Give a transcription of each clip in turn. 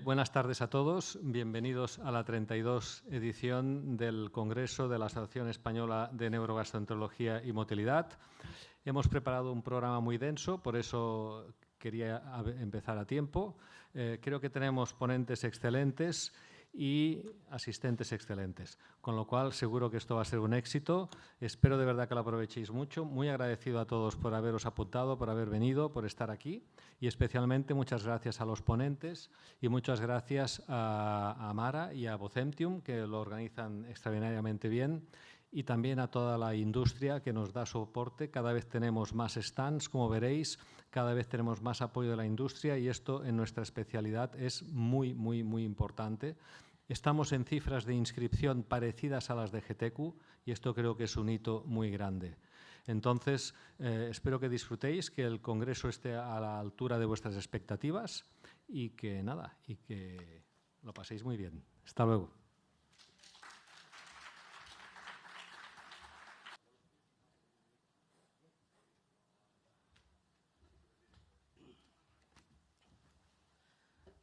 Buenas tardes a todos. Bienvenidos a la 32 edición del Congreso de la Asociación Española de Neurogastroenterología y Motilidad. Hemos preparado un programa muy denso, por eso quería empezar a tiempo. Creo que tenemos ponentes excelentes y asistentes excelentes, con lo cual seguro que esto va a ser un éxito. Espero de verdad que lo aprovechéis mucho. Muy agradecido a todos por haberos apuntado, por haber venido, por estar aquí y especialmente muchas gracias a los ponentes y muchas gracias a Mara y a Vocentium, que lo organizan extraordinariamente bien, y también a toda la industria que nos da soporte. Cada vez tenemos más stands, como veréis, cada vez tenemos más apoyo de la industria y esto en nuestra especialidad es muy, muy, muy importante. Estamos en cifras de inscripción parecidas a las de GTQ y esto creo que es un hito muy grande. Entonces, espero que disfrutéis, que el Congreso esté a la altura de vuestras expectativas y que nada, y que lo paséis muy bien. Hasta luego.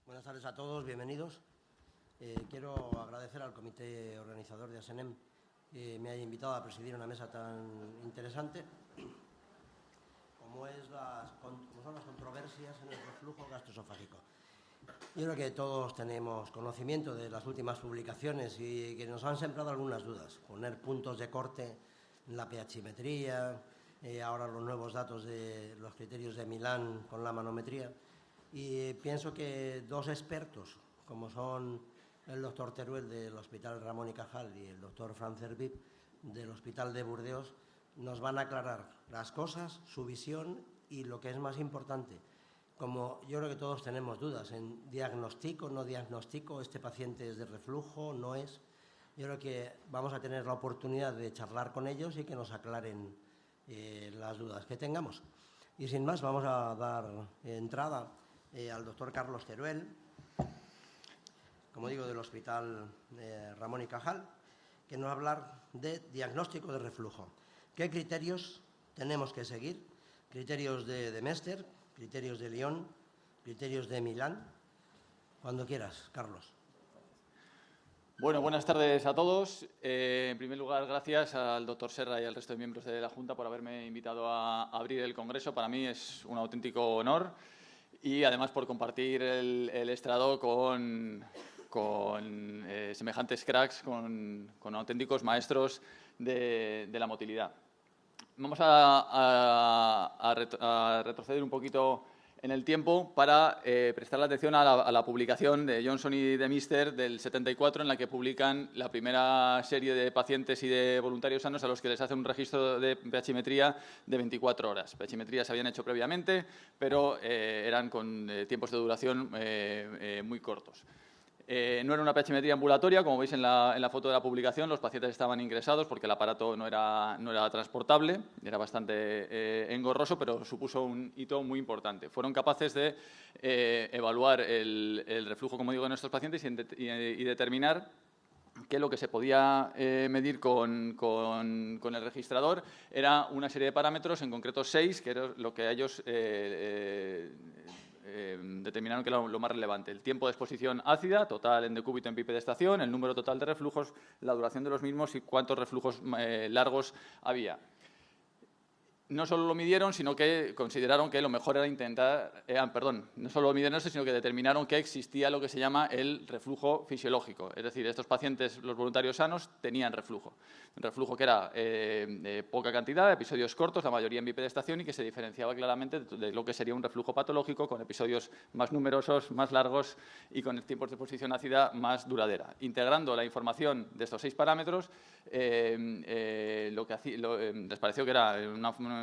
Buenas tardes a todos, bienvenidos. Quiero agradecer al comité organizador de ASENEM que me haya invitado a presidir una mesa tan interesante como son las controversias en el reflujo gastroesofágico. Yo creo que todos tenemos conocimiento de las últimas publicaciones y que nos han sembrado algunas dudas. Poner puntos de corte en la pHimetría, ahora los nuevos datos de los criterios de Milán con la manometría. Y pienso que dos expertos, como son el doctor Teruel del Hospital Ramón y Cajal y el doctor Franz Herbib del Hospital de Burdeos, nos van a aclarar las cosas, su visión y lo que es más importante. Como yo creo que todos tenemos dudas en diagnóstico, no diagnóstico, este paciente es de reflujo, no es. Yo creo que vamos a tener la oportunidad de charlar con ellos y que nos aclaren las dudas que tengamos. Y sin más, vamos a dar entrada al doctor Carlos Teruel, como digo, del Hospital Ramón y Cajal, que nos va a hablar de diagnóstico de reflujo. ¿Qué criterios tenemos que seguir? Criterios de Mester, criterios de Lyon, criterios de Milán. Cuando quieras, Carlos. Bueno, buenas tardes a todos. En primer lugar, gracias al doctor Serra y al resto de miembros de la Junta por haberme invitado a abrir el Congreso. Para mí es un auténtico honor y además por compartir el estrado con semejantes cracks, con auténticos maestros de la motilidad. Vamos a retroceder un poquito en el tiempo para prestar la atención a la publicación de Johnson y de Mister del 74, en la que publican la primera serie de pacientes y de voluntarios sanos a los que les hacen un registro de pHimetría de 24 horas. pHimetría se habían hecho previamente, pero eran con tiempos de duración muy cortos. No era una pHimetría ambulatoria, como veis en la foto de la publicación. Los pacientes estaban ingresados porque el aparato no era transportable, era bastante engorroso, pero supuso un hito muy importante. Fueron capaces de evaluar el reflujo, como digo, en estos pacientes y determinar que lo que se podía medir con el registrador era una serie de parámetros, en concreto 6, que era lo que ellos determinaron que era lo más relevante: el tiempo de exposición ácida, total en decúbito en PIP de estación, el número total de reflujos, la duración de los mismos y cuántos reflujos largos había. No solo lo midieron, sino que consideraron que lo mejor era intentar... no solo lo midieron eso, sino que determinaron que existía lo que se llama el reflujo fisiológico. Es decir, estos pacientes, los voluntarios sanos, tenían reflujo. Un reflujo que era poca cantidad, episodios cortos, la mayoría en bipedestación, y que se diferenciaba claramente de lo que sería un reflujo patológico, con episodios más numerosos, más largos y con tiempos de exposición ácida más duradera. Integrando la información de estos 6 parámetros, les pareció que era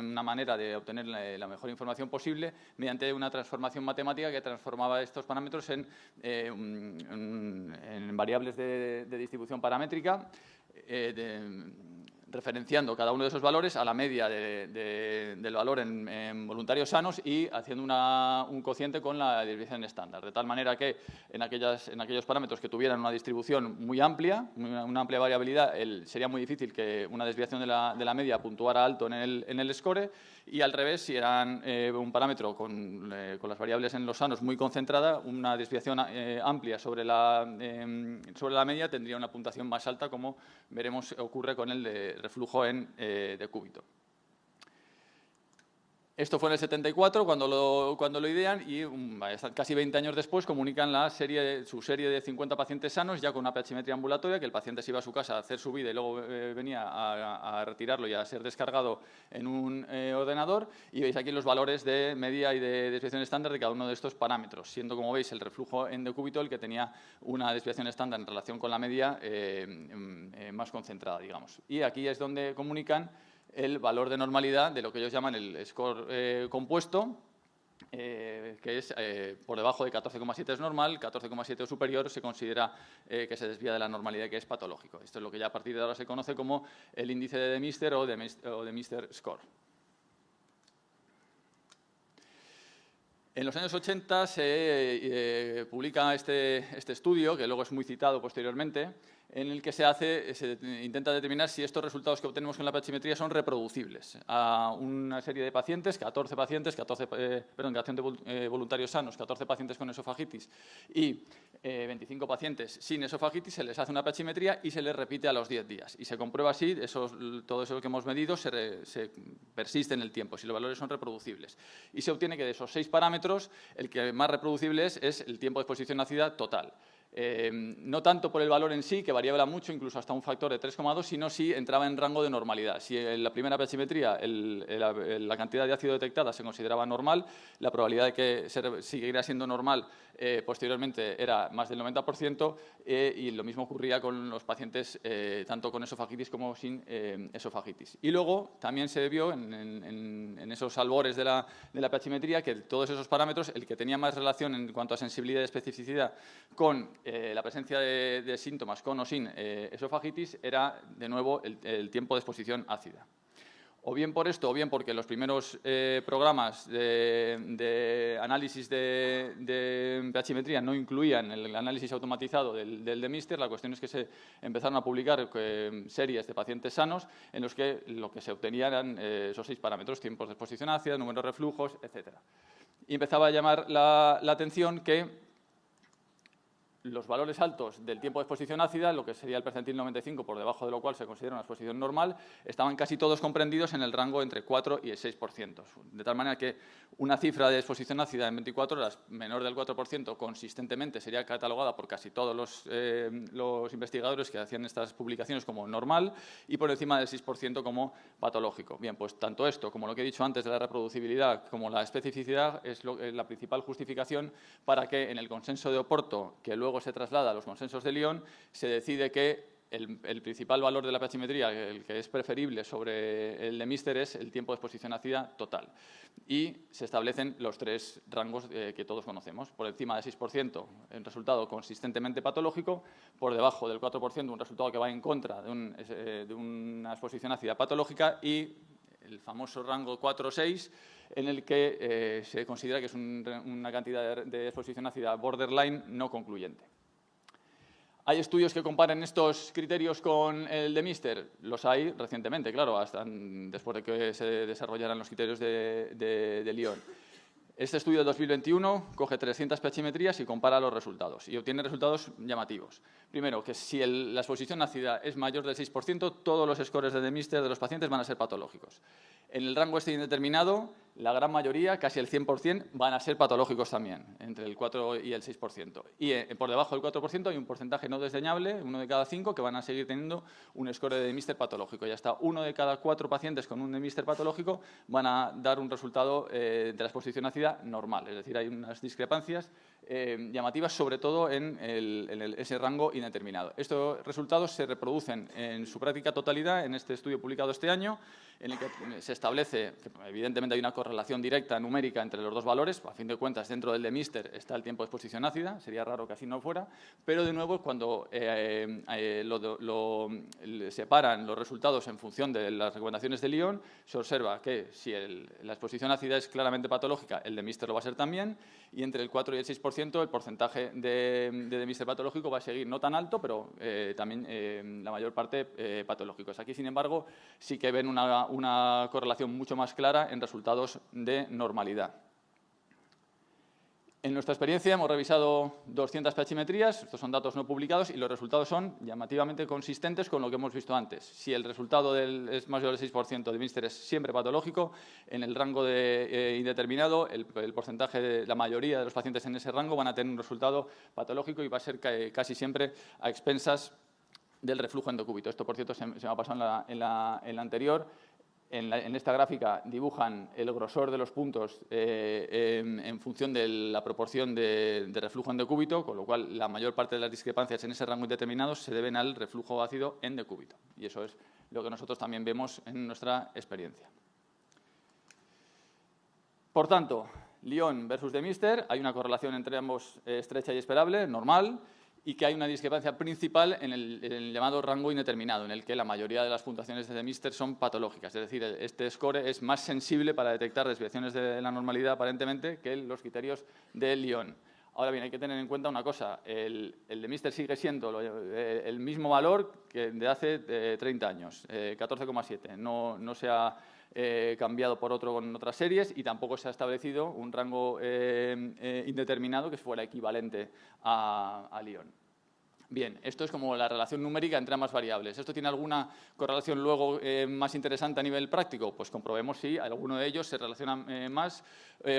una manera de obtener la mejor información posible mediante una transformación matemática que transformaba estos parámetros en variables de distribución paramétrica, referenciando cada uno de esos valores a la media del valor en voluntarios sanos y haciendo un cociente con la desviación estándar, de tal manera que en aquellos parámetros que tuvieran una distribución muy amplia, una amplia variabilidad, sería muy difícil que una desviación de la media puntuara alto en el score, y al revés, si eran un parámetro con las variables en los sanos muy concentrada, una desviación amplia sobre la media tendría una puntuación más alta, como veremos ocurre con el de reflujo en decúbito. Esto fue en el 74 cuando lo idean y casi 20 años después comunican su serie de 50 pacientes sanos ya con una pHimetría ambulatoria, que el paciente se iba a su casa a hacer su vida y luego venía a retirarlo y a ser descargado en un ordenador, y veis aquí los valores de media y de desviación estándar de cada uno de estos parámetros, siendo, como veis, el reflujo en decúbito el que tenía una desviación estándar en relación con la media más concentrada, digamos. Y aquí es donde comunican el valor de normalidad de lo que ellos llaman el score compuesto, que es por debajo de 14,7 es normal, 14,7 o superior se considera que se desvía de la normalidad y que es patológico. Esto es lo que ya a partir de ahora se conoce como el índice de Demister o Demister score. En los años 80 se publica este estudio, que luego es muy citado posteriormente, en el que se intenta determinar si estos resultados que obtenemos con la pHimetría son reproducibles a una serie de pacientes, 14 voluntarios sanos, 14 pacientes con esofagitis y 25 pacientes sin esofagitis. Se les hace una pHimetría y se les repite a los 10 días. Y se comprueba si todo eso que hemos medido se persiste en el tiempo, si los valores son reproducibles. Y se obtiene que de esos 6 parámetros, el que más reproducible es el tiempo de exposición ácida total. No tanto por el valor en sí, que variaba mucho, incluso hasta un factor de 3,2, sino si entraba en rango de normalidad. Si en la primera pHimetría la cantidad de ácido detectada se consideraba normal, la probabilidad de que siguiera siendo normal posteriormente era más del 90%, y lo mismo ocurría con los pacientes tanto con esofagitis como sin esofagitis. Y luego también se vio en esos albores de la pHimetría que todos esos parámetros, el que tenía más relación en cuanto a sensibilidad y especificidad con la presencia de síntomas con o sin esofagitis era, de nuevo, el tiempo de exposición ácida. O bien por esto, o bien porque los primeros programas de análisis de pHimetría no incluían el análisis automatizado del Demister. La cuestión es que se empezaron a publicar series de pacientes sanos en los que lo que se obtenía eran esos 6 parámetros: tiempos de exposición ácida, número de reflujos, etc. Y empezaba a llamar la atención que los valores altos del tiempo de exposición ácida, lo que sería el percentil 95, por debajo de lo cual se considera una exposición normal, estaban casi todos comprendidos en el rango entre 4 y el 6%. De tal manera que una cifra de exposición ácida en 24 horas menor del 4% consistentemente sería catalogada por casi todos los investigadores que hacían estas publicaciones como normal, y por encima del 6% como patológico. Bien, pues tanto esto como lo que he dicho antes de la reproducibilidad como la especificidad es la principal justificación para que en el consenso de Oporto, que luego se traslada a los consensos de Lyon, se decide que el principal valor de la pHimetría, el que es preferible sobre el Demister, es el tiempo de exposición ácida total. Y se establecen los 3 rangos que todos conocemos. Por encima del 6%, un resultado consistentemente patológico; por debajo del 4%, un resultado que va en contra de una exposición ácida patológica; y el famoso rango 4-6, en el que se considera que es una cantidad de exposición ácida borderline no concluyente. ¿Hay estudios que comparen estos criterios con el Demister? Los hay recientemente, claro, hasta después de que se desarrollaran los criterios de Lyon. Este estudio de 2021 coge 300 pHimetrías y compara los resultados, y obtiene resultados llamativos. Primero, que si la exposición ácida es mayor del 6%, todos los scores de Demister de los pacientes van a ser patológicos. En el rango este indeterminado, la gran mayoría, casi el 100%, van a ser patológicos también, entre el 4 y el 6%. Y por debajo del 4% hay un porcentaje no desdeñable, 1 de cada 5, que van a seguir teniendo un score de Demister patológico. Y hasta 1 de cada 4 pacientes con un Demister patológico van a dar un resultado de la exposición ácida normal. Es decir, hay unas discrepancias llamativas, sobre todo en ese rango indeterminado. Estos resultados se reproducen en su práctica totalidad en este estudio publicado este año, en el que se establece que evidentemente hay una correlación directa numérica entre los dos valores. A fin de cuentas, dentro del Demister está el tiempo de exposición ácida, sería raro que así no fuera, pero de nuevo, cuando separan los resultados en función de las recomendaciones de Lyon, se observa que si la exposición ácida es claramente patológica, el Demister lo va a ser también, y entre el 4 y el 6% el porcentaje de Demister patológico va a seguir no tan alto, pero también la mayor parte patológicos. Aquí, sin embargo, sí que ven una una correlación mucho más clara en resultados de normalidad. En nuestra experiencia hemos revisado 200 pHimetrías, estos son datos no publicados, y los resultados son llamativamente consistentes con lo que hemos visto antes. Si el resultado es mayor del 6% de Mister es siempre patológico, en el rango de indeterminado, el porcentaje de la mayoría de los pacientes en ese rango van a tener un resultado patológico y va a ser casi siempre a expensas del reflujo endocúbito. Esto, por cierto, se me ha pasado en la anterior. En esta gráfica dibujan el grosor de los puntos en función de la proporción de reflujo endocúbito, con lo cual la mayor parte de las discrepancias en ese rango indeterminado se deben al reflujo ácido en decúbito. Y eso es lo que nosotros también vemos en nuestra experiencia. Por tanto, Lyon versus de Mister, hay una correlación entre ambos estrecha y esperable, normal, y que hay una discrepancia principal en el llamado rango indeterminado, en el que la mayoría de las puntuaciones de Mister son patológicas. Es decir, este score es más sensible para detectar desviaciones de la normalidad, aparentemente, que los criterios de Lyon. Ahora bien, hay que tener en cuenta una cosa. El de Mister sigue siendo el mismo valor que de hace 30 años, 14,7. No se ha cambiado por otro con otras series y tampoco se ha establecido un rango indeterminado que fuera equivalente a Lyon. Bien, esto es como la relación numérica entre ambas variables. ¿Esto tiene alguna correlación luego más interesante a nivel práctico? Pues comprobemos si alguno de ellos se relaciona más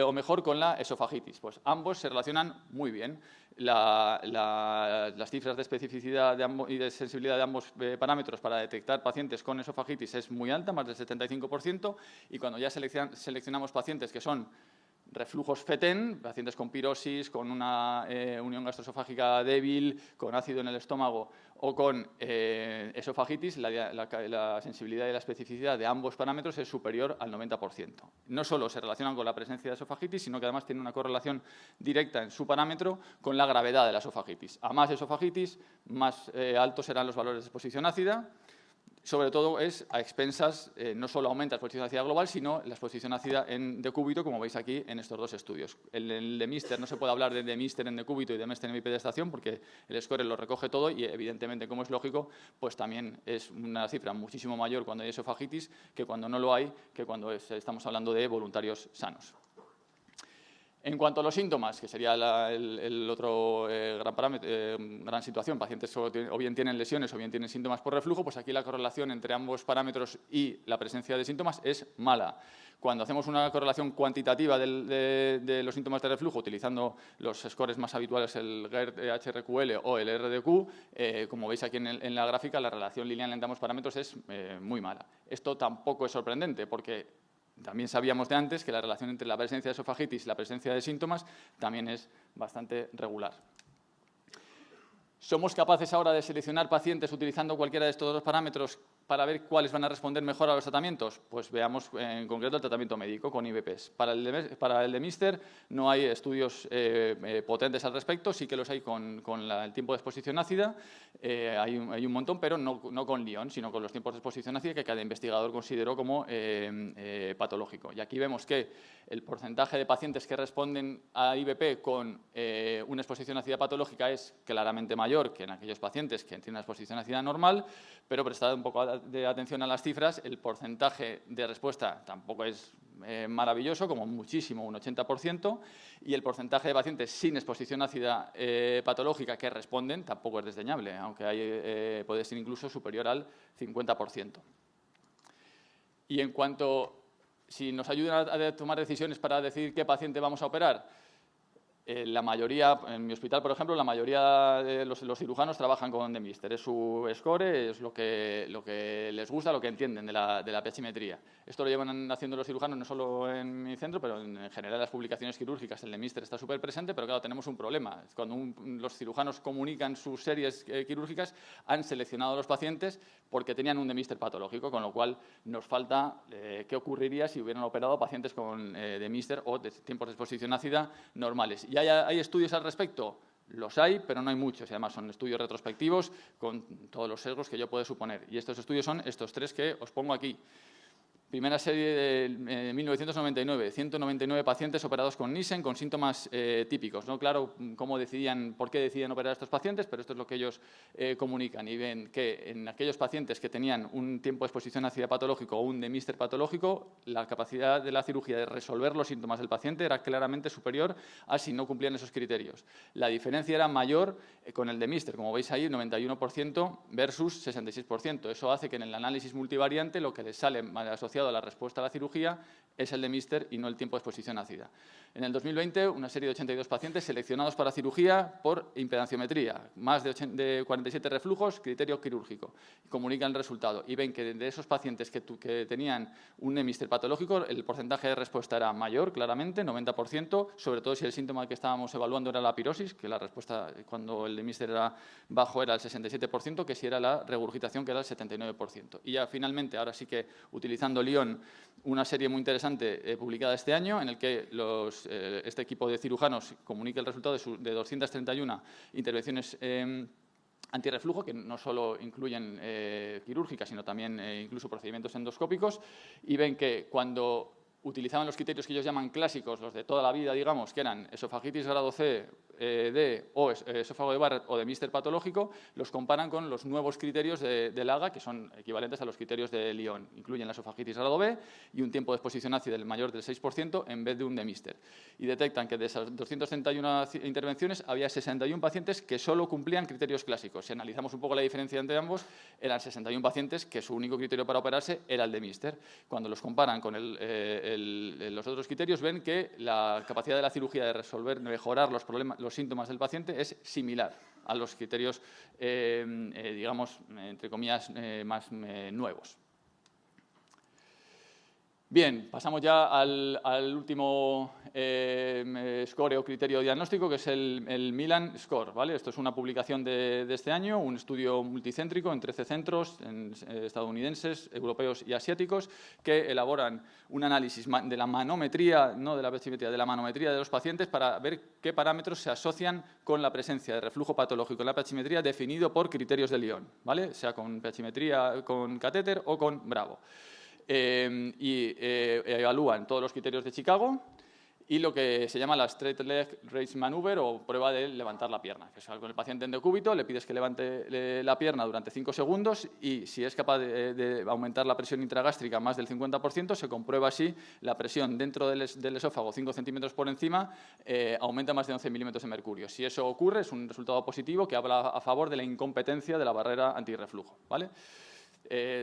o mejor con la esofagitis. Pues ambos se relacionan muy bien. Las cifras de especificidad y de sensibilidad de ambos parámetros para detectar pacientes con esofagitis es muy alta, más del 75%, y cuando ya seleccionamos pacientes que son reflujos FETEN, pacientes con pirosis, con una unión gastroesofágica débil, con ácido en el estómago o con esofagitis, la sensibilidad y la especificidad de ambos parámetros es superior al 90%. No solo se relacionan con la presencia de esofagitis, sino que además tienen una correlación directa en su parámetro con la gravedad de la esofagitis. A más esofagitis, más altos serán los valores de exposición ácida. Sobre todo es a expensas, no solo aumenta la exposición ácida global, sino la exposición ácida en decúbito, como veis aquí en estos dos estudios. El de Mister no se puede hablar de Mister en decúbito y de Mister en bipedestación porque el score lo recoge todo y, evidentemente, como es lógico, pues también es una cifra muchísimo mayor cuando hay esofagitis que cuando no lo hay, que cuando estamos hablando de voluntarios sanos. En cuanto a los síntomas, que sería el otro gran situación, pacientes o bien tienen lesiones o bien tienen síntomas por reflujo, pues aquí la correlación entre ambos parámetros y la presencia de síntomas es mala. Cuando hacemos una correlación cuantitativa de los síntomas de reflujo utilizando los scores más habituales, el GERD-HRQL o el RDQ, como veis aquí en la gráfica, la relación lineal entre ambos parámetros es muy mala. Esto tampoco es sorprendente porque también sabíamos de antes que la relación entre la presencia de esofagitis y la presencia de síntomas también es bastante regular. ¿Somos capaces ahora de seleccionar pacientes utilizando cualquiera de estos dos parámetros para ver cuáles van a responder mejor a los tratamientos? Pues veamos en concreto el tratamiento médico con IVPs. Para el de Mister no hay estudios potentes al respecto, sí que los hay con el tiempo de exposición ácida, hay un montón, pero no con Lyon, sino con los tiempos de exposición ácida que cada investigador consideró como patológico. Y aquí vemos que el porcentaje de pacientes que responden a IVP con una exposición ácida patológica es claramente mayor que en aquellos pacientes que tienen una exposición ácida normal, pero prestad un poco de atención a las cifras, el porcentaje de respuesta tampoco es maravilloso, como muchísimo, un 80%, y el porcentaje de pacientes sin exposición ácida patológica que responden tampoco es desdeñable, aunque puede ser incluso superior al 50%. Y en cuanto, si nos ayudan a tomar decisiones para decidir qué paciente vamos a operar, la mayoría, en mi hospital, por ejemplo, la mayoría de los cirujanos trabajan con de Mister. Es su score, es lo que les gusta, lo que entienden de la pHimetría. Esto lo llevan haciendo los cirujanos no solo en mi centro, pero en general en las publicaciones quirúrgicas. El de Mister está súper presente, pero claro, tenemos un problema. Cuando los cirujanos comunican sus series quirúrgicas, han seleccionado a los pacientes porque tenían un de Mister patológico, con lo cual nos falta qué ocurriría si hubieran operado pacientes con de Mister o de tiempos de exposición ácida normales. ¿Y hay estudios al respecto? Los hay, pero no hay muchos. Y además son estudios retrospectivos con todos los sesgos que yo puedo suponer. Y estos estudios son estos tres que os pongo aquí. Primera serie de 1999, 199 pacientes operados con Nissen con síntomas típicos. No claro por qué decidían operar a estos pacientes, pero esto es lo que ellos comunican y ven que en aquellos pacientes que tenían un tiempo de exposición ácida patológico o un demister patológico, la capacidad de la cirugía de resolver los síntomas del paciente era claramente superior a si no cumplían esos criterios. La diferencia era mayor con el demister, como veis ahí, 91% versus 66%. Eso hace que en el análisis multivariante lo que les sale asociado a la respuesta a la cirugía es el demister y no el tiempo de exposición ácida. En el 2020, una serie de 82 pacientes seleccionados para cirugía por impedanciometría, más de 47 reflujos, criterio quirúrgico. Comunican el resultado y ven que de esos pacientes que tenían un demister patológico, el porcentaje de respuesta era mayor, claramente, 90%, sobre todo si el síntoma que estábamos evaluando era la pirosis, que la respuesta cuando el demister era bajo era el 67%, que si era la regurgitación, que era el 79%. Y ya finalmente, ahora sí que utilizando Lyon, una serie muy interesante publicada este año en el que este equipo de cirujanos comunica el resultado de 231 intervenciones antirreflujo, que no solo incluyen quirúrgicas, sino también incluso procedimientos endoscópicos, y ven que cuando utilizaban los criterios que ellos llaman clásicos, los de toda la vida, digamos, que eran esofagitis grado C, D o esófago de Barrett o de demister patológico, los comparan con los nuevos criterios de LAGA, que son equivalentes a los criterios de Lyon. Incluyen la esofagitis grado B y un tiempo de exposición ácida mayor del 6% en vez de un demister. Y detectan que de esas 231 intervenciones había 61 pacientes que solo cumplían criterios clásicos. Si analizamos un poco la diferencia entre ambos, eran 61 pacientes que su único criterio para operarse era el demister. Cuando los comparan con los otros criterios, ven que la capacidad de la cirugía de mejorar los síntomas del paciente es similar a los criterios, digamos, entre comillas, más nuevos. Bien, pasamos ya al último score o criterio diagnóstico, que es el Milan Score, ¿vale? Esto es una publicación de este año, un estudio multicéntrico en 13 centros estadounidenses, europeos y asiáticos, que elaboran un análisis de la manometría, no de la pechimetría, de la manometría de los pacientes para ver qué parámetros se asocian con la presencia de reflujo patológico en la pechimetría definido por criterios de Lyon, ¿vale? Sea con pechimetría con catéter o con Bravo. Evalúan todos los criterios de Chicago y lo que se llama la straight leg raise maneuver o prueba de levantar la pierna, que es con el paciente en decúbito, le pides que levante la pierna durante 5 segundos y si es capaz de aumentar la presión intragástrica más del 50%, se comprueba así la presión dentro del esófago 5 centímetros por encima, aumenta más de 11 milímetros de mercurio. Si eso ocurre, es un resultado positivo que habla a favor de la incompetencia de la barrera antirreflujo, ¿vale?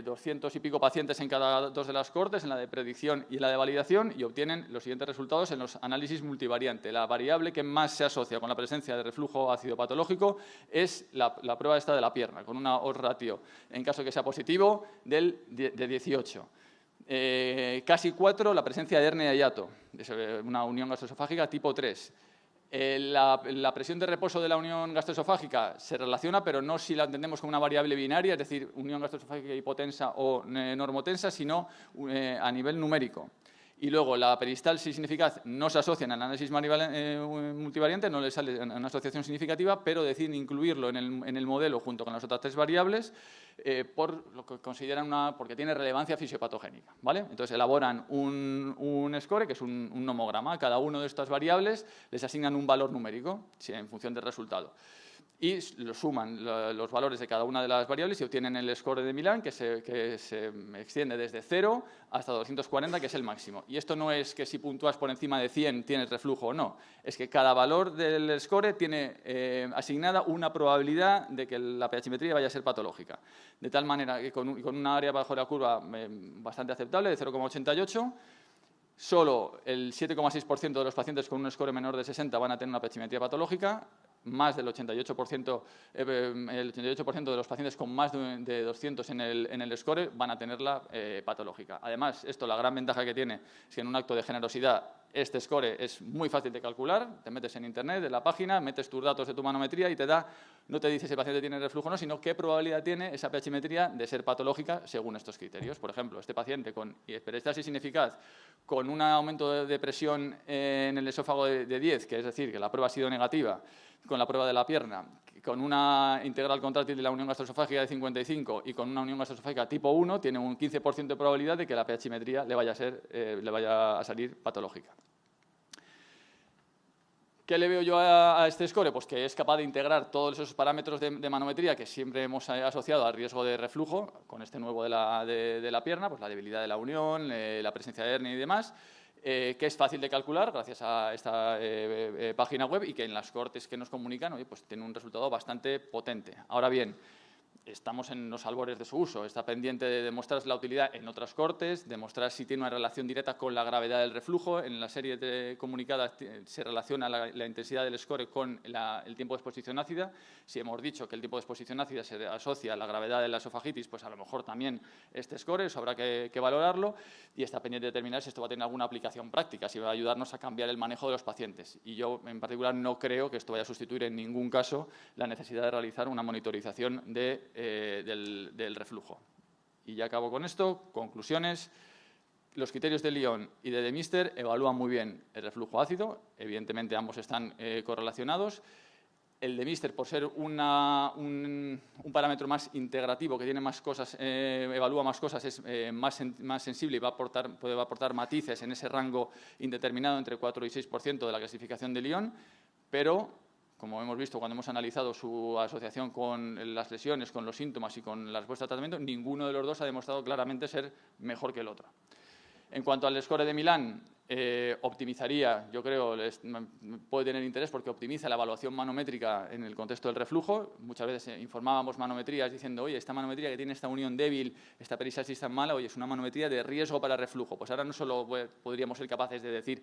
200 y pico pacientes en cada dos de las cohortes, en la de predicción y en la de validación, y obtienen los siguientes resultados en los análisis multivariante. La variable que más se asocia con la presencia de reflujo ácido patológico es la prueba esta de la pierna, con una odds ratio, en caso de que sea positivo, de 18. Casi 4 la presencia de hernia de hiato, una unión gastroesofágica tipo 3. La presión de reposo de la unión gastroesofágica se relaciona, pero no si la entendemos como una variable binaria, es decir, unión gastroesofágica hipotensa o normotensa, sino a nivel numérico. Y luego la peristalsis ineficaz no se asocia en el análisis multivariante, no le sale una asociación significativa, pero deciden incluirlo en el modelo junto con las otras 3 variables por lo que consideran porque tiene relevancia fisiopatogénica, ¿vale? Entonces elaboran un score, que es un nomograma. A cada una de estas variables les asignan un valor numérico en función del resultado. Y lo suman los valores de cada una de las variables y obtienen el score de Milán, que se extiende desde 0 hasta 240, que es el máximo. Y esto no es que si puntúas por encima de 100 tienes reflujo o no, es que cada valor del score tiene asignada una probabilidad de que la pHimetría vaya a ser patológica. De tal manera que con una área bajo la curva bastante aceptable, de 0,88, solo el 7,6% de los pacientes con un score menor de 60 van a tener una pHimetría patológica, más del 88%, el 88% de los pacientes con más de 200 en el score van a tenerla patológica. Además, la gran ventaja que tiene es que en un acto de generosidad este score es muy fácil de calcular. Te metes en internet, en la página, metes tus datos de tu manometría y no te dice si el paciente tiene reflujo o no, sino qué probabilidad tiene esa pHimetría de ser patológica según estos criterios. Por ejemplo, este paciente con peristalsis ineficaz, con un aumento de presión en el esófago de 10, que es decir, que la prueba ha sido negativa, con la prueba de la pierna, con una integral contráctil de la unión gastroesofágica de 55 y con una unión gastroesofágica tipo 1, tiene un 15% de probabilidad de que la pH-metría le vaya a salir patológica. ¿Qué le veo yo a este score? Pues que es capaz de integrar todos esos parámetros de manometría que siempre hemos asociado al riesgo de reflujo, con este nuevo de la pierna, pues la debilidad de la unión, la presencia de hernia y demás, que es fácil de calcular gracias a esta página web y que en las cortes que nos comunican, oye, pues tiene un resultado bastante potente. Ahora bien, estamos en los albores de su uso. Está pendiente de demostrar la utilidad en otras cortes, demostrar si tiene una relación directa con la gravedad del reflujo. En la serie comunicada se relaciona la intensidad del score con el tiempo de exposición ácida. Si hemos dicho que el tiempo de exposición ácida se asocia a la gravedad de la esofagitis, pues a lo mejor también este score, eso habrá que valorarlo. Y está pendiente de determinar si esto va a tener alguna aplicación práctica, si va a ayudarnos a cambiar el manejo de los pacientes. Y yo, en particular, no creo que esto vaya a sustituir en ningún caso la necesidad de realizar una monitorización del reflujo. Y ya acabo con esto. Conclusiones. Los criterios de Lyon y de Mister evalúan muy bien el reflujo ácido. Evidentemente, ambos están correlacionados. El de Mister, por ser un parámetro más integrativo, que tiene más cosas, evalúa más cosas, es más sensible y puede aportar matices en ese rango indeterminado entre 4 y 6% de la clasificación de Lyon, pero como hemos visto cuando hemos analizado su asociación con las lesiones, con los síntomas y con la respuesta al tratamiento, ninguno de los dos ha demostrado claramente ser mejor que el otro. En cuanto al score de Milán, optimizaría, yo creo, puede tener interés porque optimiza la evaluación manométrica en el contexto del reflujo. Muchas veces informábamos manometrías diciendo, oye, esta manometría que tiene esta unión débil, esta peristalsis tan mala, oye, es una manometría de riesgo para reflujo. Pues ahora no solo podríamos ser capaces de decir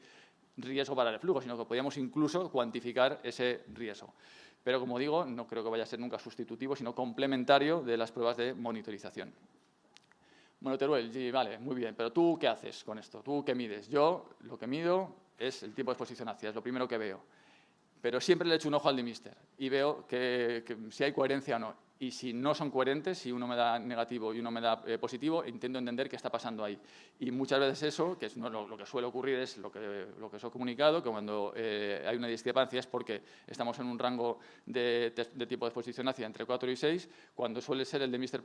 riesgo para reflujo, sino que podríamos incluso cuantificar ese riesgo. Pero, como digo, no creo que vaya a ser nunca sustitutivo, sino complementario de las pruebas de monitorización. Bueno, Teruel, sí, vale, muy bien, pero ¿tú qué haces con esto? ¿Tú qué mides? Yo lo que mido es el tiempo de exposición ácida, es lo primero que veo. Pero siempre le echo un ojo al de Mister y veo que si hay coherencia o no. Y si no son coherentes, si uno me da negativo y uno me da positivo, intento entender qué está pasando ahí. Y muchas veces eso, que es lo que suele ocurrir, es lo que os he comunicado, que cuando hay una discrepancia es porque estamos en un rango de tipo de exposición ácida entre 4 y 6. Cuando suele ser el de Mister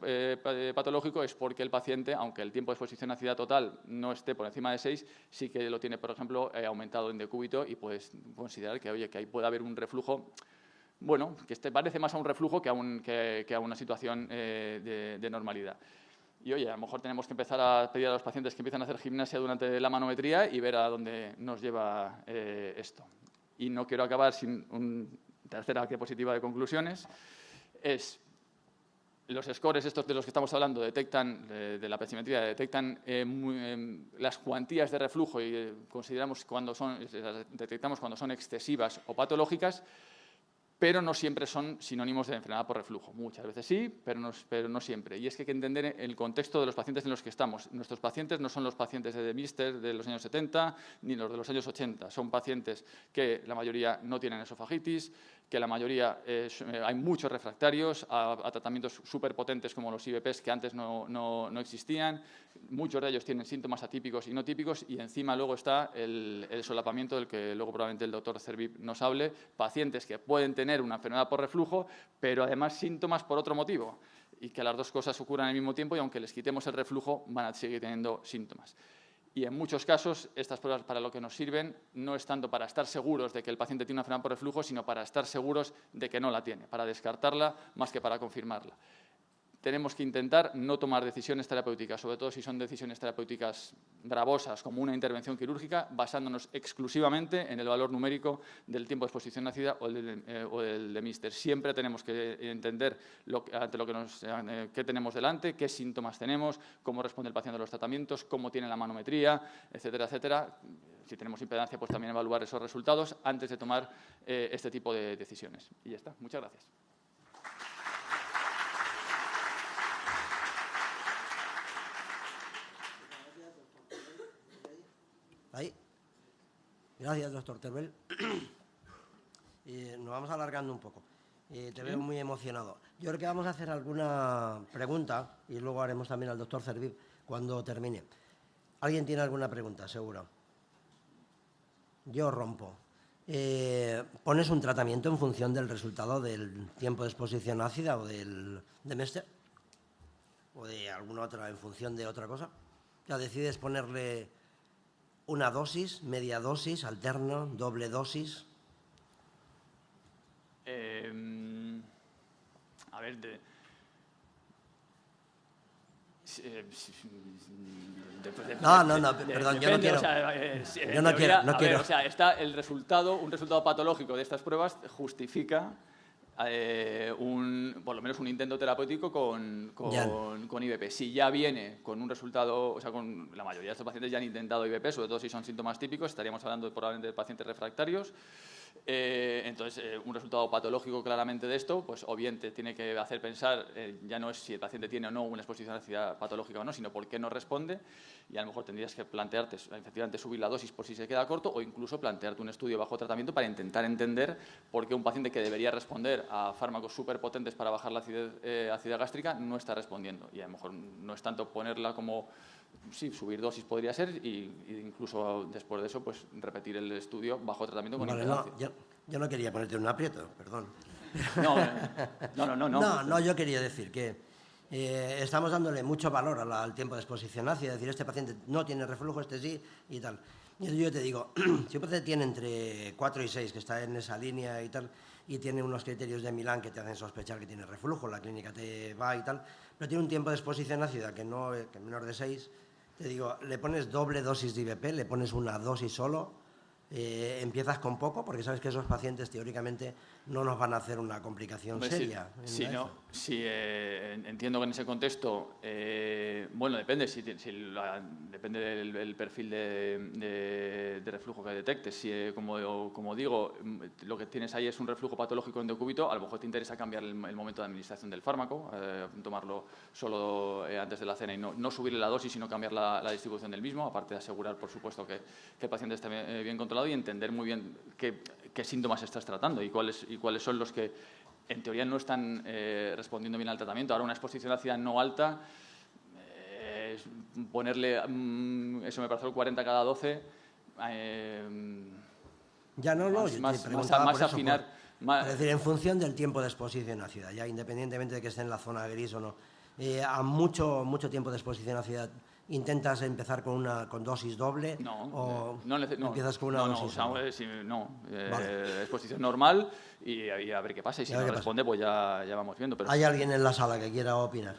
patológico es porque el paciente, aunque el tiempo de exposición ácida total no esté por encima de 6, sí que lo tiene, por ejemplo, aumentado en decúbito y puedes considerar que, oye, que ahí puede haber un reflujo, bueno, que parece más a un reflujo que a una situación de normalidad. Y, oye, a lo mejor tenemos que empezar a pedir a los pacientes que empiecen a hacer gimnasia durante la manometría y ver a dónde nos lleva esto. Y no quiero acabar sin una tercera diapositiva de conclusiones. Los scores estos de los que estamos hablando detectan, de la pH-metría, detectan las cuantías de reflujo y detectamos cuando son excesivas o patológicas, pero no siempre son sinónimos de enfermedad por reflujo. Muchas veces sí, pero no siempre. Y es que hay que entender el contexto de los pacientes en los que estamos. Nuestros pacientes no son los pacientes de Mister de los años 70 ni los de los años 80. Son pacientes que la mayoría no tienen esofagitis, que la mayoría hay muchos refractarios a tratamientos súper potentes como los IVPs que antes no existían. Muchos de ellos tienen síntomas atípicos y no típicos y encima luego está el solapamiento del que luego probablemente el doctor Cervip nos hable. Pacientes que pueden tener una enfermedad por reflujo, pero además síntomas por otro motivo y que las dos cosas ocurran al mismo tiempo y aunque les quitemos el reflujo van a seguir teniendo síntomas. Y en muchos casos estas pruebas para lo que nos sirven no es tanto para estar seguros de que el paciente tiene una enfermedad por reflujo, sino para estar seguros de que no la tiene, para descartarla más que para confirmarla. Tenemos que intentar no tomar decisiones terapéuticas, sobre todo si son decisiones terapéuticas gravosas, como una intervención quirúrgica, basándonos exclusivamente en el valor numérico del tiempo de exposición ácida o el de Mister. Siempre tenemos que entender qué tenemos delante, qué síntomas tenemos, cómo responde el paciente a los tratamientos, cómo tiene la manometría, etcétera, etcétera. Si tenemos impedancia, pues también evaluar esos resultados antes de tomar este tipo de decisiones. Y ya está. Muchas gracias. Ahí. Gracias, doctor Teruel. Nos vamos alargando un poco. Te veo muy emocionado. Yo creo que vamos a hacer alguna pregunta y luego haremos también al doctor Cervip cuando termine. ¿Alguien tiene alguna pregunta? Seguro. Yo rompo. pones un tratamiento en función del resultado del tiempo de exposición ácida o del Mester o de alguna otra, en función de otra cosa. Ya decides ponerle una dosis, media dosis, alterno, doble dosis. A ver, perdón, yo no quiero. O sea, yo no quiero. O sea, está un resultado patológico de estas pruebas justifica por lo menos un intento terapéutico con IVP. Si ya viene con un resultado, o sea, con la mayoría de estos pacientes ya han intentado IVP, sobre todo si son síntomas típicos, estaríamos hablando probablemente de pacientes refractarios. Entonces, un resultado patológico claramente de esto, pues o bien te tiene que hacer pensar, ya no es si el paciente tiene o no una exposición ácida patológica o no, sino por qué no responde, y a lo mejor tendrías que plantearte efectivamente subir la dosis por si se queda corto, o incluso plantearte un estudio bajo tratamiento para intentar entender por qué un paciente que debería responder a fármacos súper potentes para bajar la acidez gástrica no está respondiendo. Y a lo mejor no es tanto ponerla como... Sí, subir dosis podría ser y incluso después de eso pues repetir el estudio bajo tratamiento con impedancia. Yo no quería ponerte en un aprieto, perdón. No, yo quería decir que estamos dándole mucho valor al tiempo de exposición ácida, es decir, este paciente no tiene reflujo, este sí y tal. Y yo te digo, si un paciente tiene entre 4 y 6, que está en esa línea y tal, y tiene unos criterios de Milán que te hacen sospechar que tiene reflujo, la clínica te va y tal, pero tiene un tiempo de exposición ácida que menor de 6, te digo, le pones doble dosis de IVP, le pones una dosis solo, empiezas con poco, porque sabes que esos pacientes teóricamente no nos van a hacer una complicación seria. Entiendo que en ese contexto, bueno, depende, depende del perfil de reflujo que detectes. Si, como digo, lo que tienes ahí es un reflujo patológico endocúbito, a lo mejor te interesa cambiar el momento de administración del fármaco, tomarlo solo antes de la cena y no subirle la dosis, sino cambiar la distribución del mismo, aparte de asegurar, por supuesto, que el paciente esté bien controlado y entender muy bien qué síntomas estás tratando y cuáles son los que en teoría no están respondiendo bien al tratamiento. Ahora, una exposición ácida no alta, ponerle eso me parece el 40 cada 12, más afinar. Es decir, en función del tiempo de exposición ácida, ya independientemente de que esté en la zona gris o no. A mucho tiempo de exposición ácida, ¿intentas empezar con dosis doble? No, empiezas con una dosis vale. Exposición normal y a ver qué pasa. Y si no responde, pues ya vamos viendo. Pero... ¿Hay alguien en la sala que quiera opinar?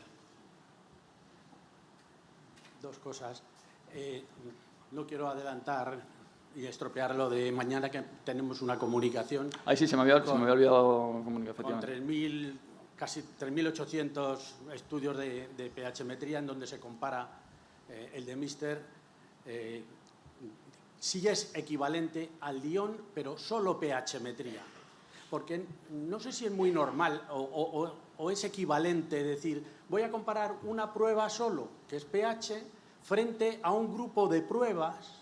Dos cosas. No quiero adelantar y estropear lo de mañana, que tenemos una comunicación. Sí, se me había olvidado comunicar. Con 3.000, casi 3.800 estudios de pH-metría en donde se compara el de Mister. Sí es equivalente al Lyon, pero solo pH-metría. Porque no sé si es muy normal o es equivalente decir, voy a comparar una prueba solo, que es pH, frente a un grupo de pruebas.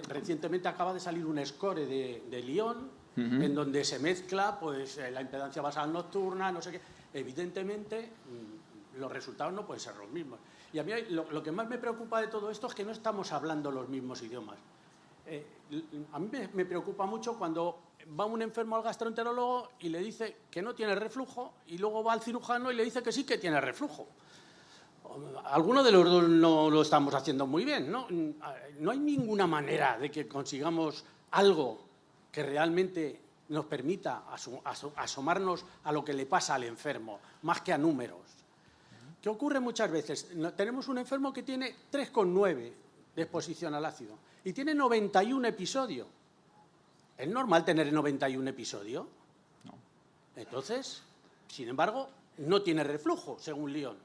Recientemente acaba de salir un score de Lyon, en donde se mezcla pues, la impedancia basal nocturna, no sé qué. Evidentemente, los resultados no pueden ser los mismos. Y a mí lo que más me preocupa de todo esto es que no estamos hablando los mismos idiomas. A mí me preocupa mucho cuando va un enfermo al gastroenterólogo y le dice que no tiene reflujo, y luego va al cirujano y le dice que sí que tiene reflujo. Alguno de los dos no lo estamos haciendo muy bien, ¿no? No hay ninguna manera de que consigamos algo que realmente nos permita asomarnos a lo que le pasa al enfermo, más que a números. ¿Qué ocurre muchas veces? Tenemos un enfermo que tiene 3,9 de exposición al ácido y tiene 91 episodios. ¿Es normal tener 91 episodios? No. Entonces, sin embargo, no tiene reflujo, según Lyon.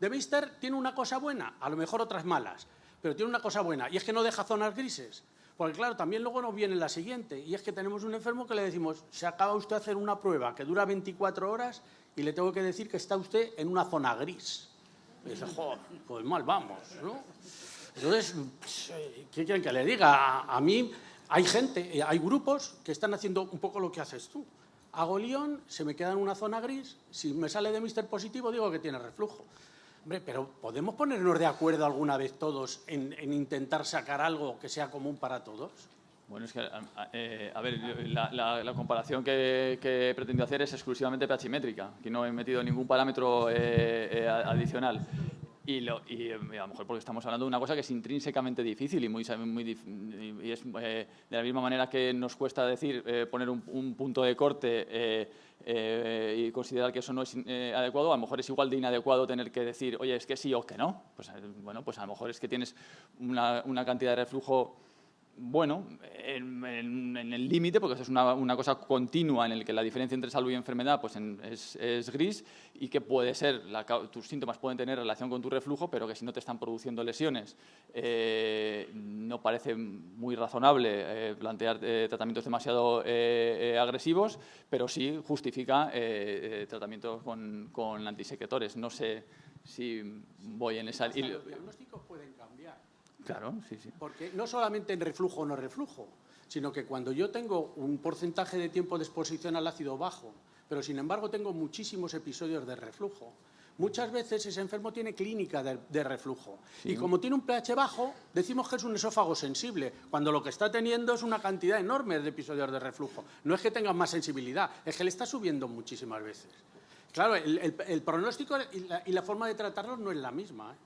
De Mister tiene una cosa buena, a lo mejor otras malas, pero tiene una cosa buena, y es que no deja zonas grises. Porque claro, también luego nos viene la siguiente, y es que tenemos un enfermo que le decimos, se acaba usted de hacer una prueba que dura 24 horas y le tengo que decir que está usted en una zona gris. Y dice, joder, pues mal vamos, ¿no? Entonces, ¿qué quieren que le diga? A mí hay gente, hay grupos que están haciendo un poco lo que haces tú. Hago Lyon, se me queda en una zona gris, si me sale de Mister positivo digo que tiene reflujo. Hombre, pero ¿podemos ponernos de acuerdo alguna vez todos en intentar sacar algo que sea común para todos? Bueno, es que, a ver, la comparación que he pretendido hacer es exclusivamente pH-métrica. Aquí no he metido ningún parámetro adicional. Y a lo mejor porque estamos hablando de una cosa que es intrínsecamente difícil y es de la misma manera que nos cuesta decir, poner un punto de corte y considerar que eso no es adecuado, a lo mejor es igual de inadecuado tener que decir, oye, es que sí o que no. Pues bueno, pues a lo mejor es que tienes una cantidad de reflujo bueno, en el límite, porque eso es una cosa continua en la que la diferencia entre salud y enfermedad pues es gris y que puede ser, tus síntomas pueden tener relación con tu reflujo, pero que si no te están produciendo lesiones no parece muy razonable plantear tratamientos demasiado agresivos, pero sí justifica tratamientos con antisecretores. No sé si voy en esa... Los diagnósticos pueden cambiar. Claro, sí, sí. Porque no solamente en reflujo o no reflujo, sino que cuando yo tengo un porcentaje de tiempo de exposición al ácido bajo, pero sin embargo tengo muchísimos episodios de reflujo, muchas veces ese enfermo tiene clínica de reflujo. Sí. Y como tiene un pH bajo, decimos que es un esófago sensible, cuando lo que está teniendo es una cantidad enorme de episodios de reflujo. No es que tenga más sensibilidad, es que le está subiendo muchísimas veces. Claro, el pronóstico y la forma de tratarlos no es la misma, ¿eh?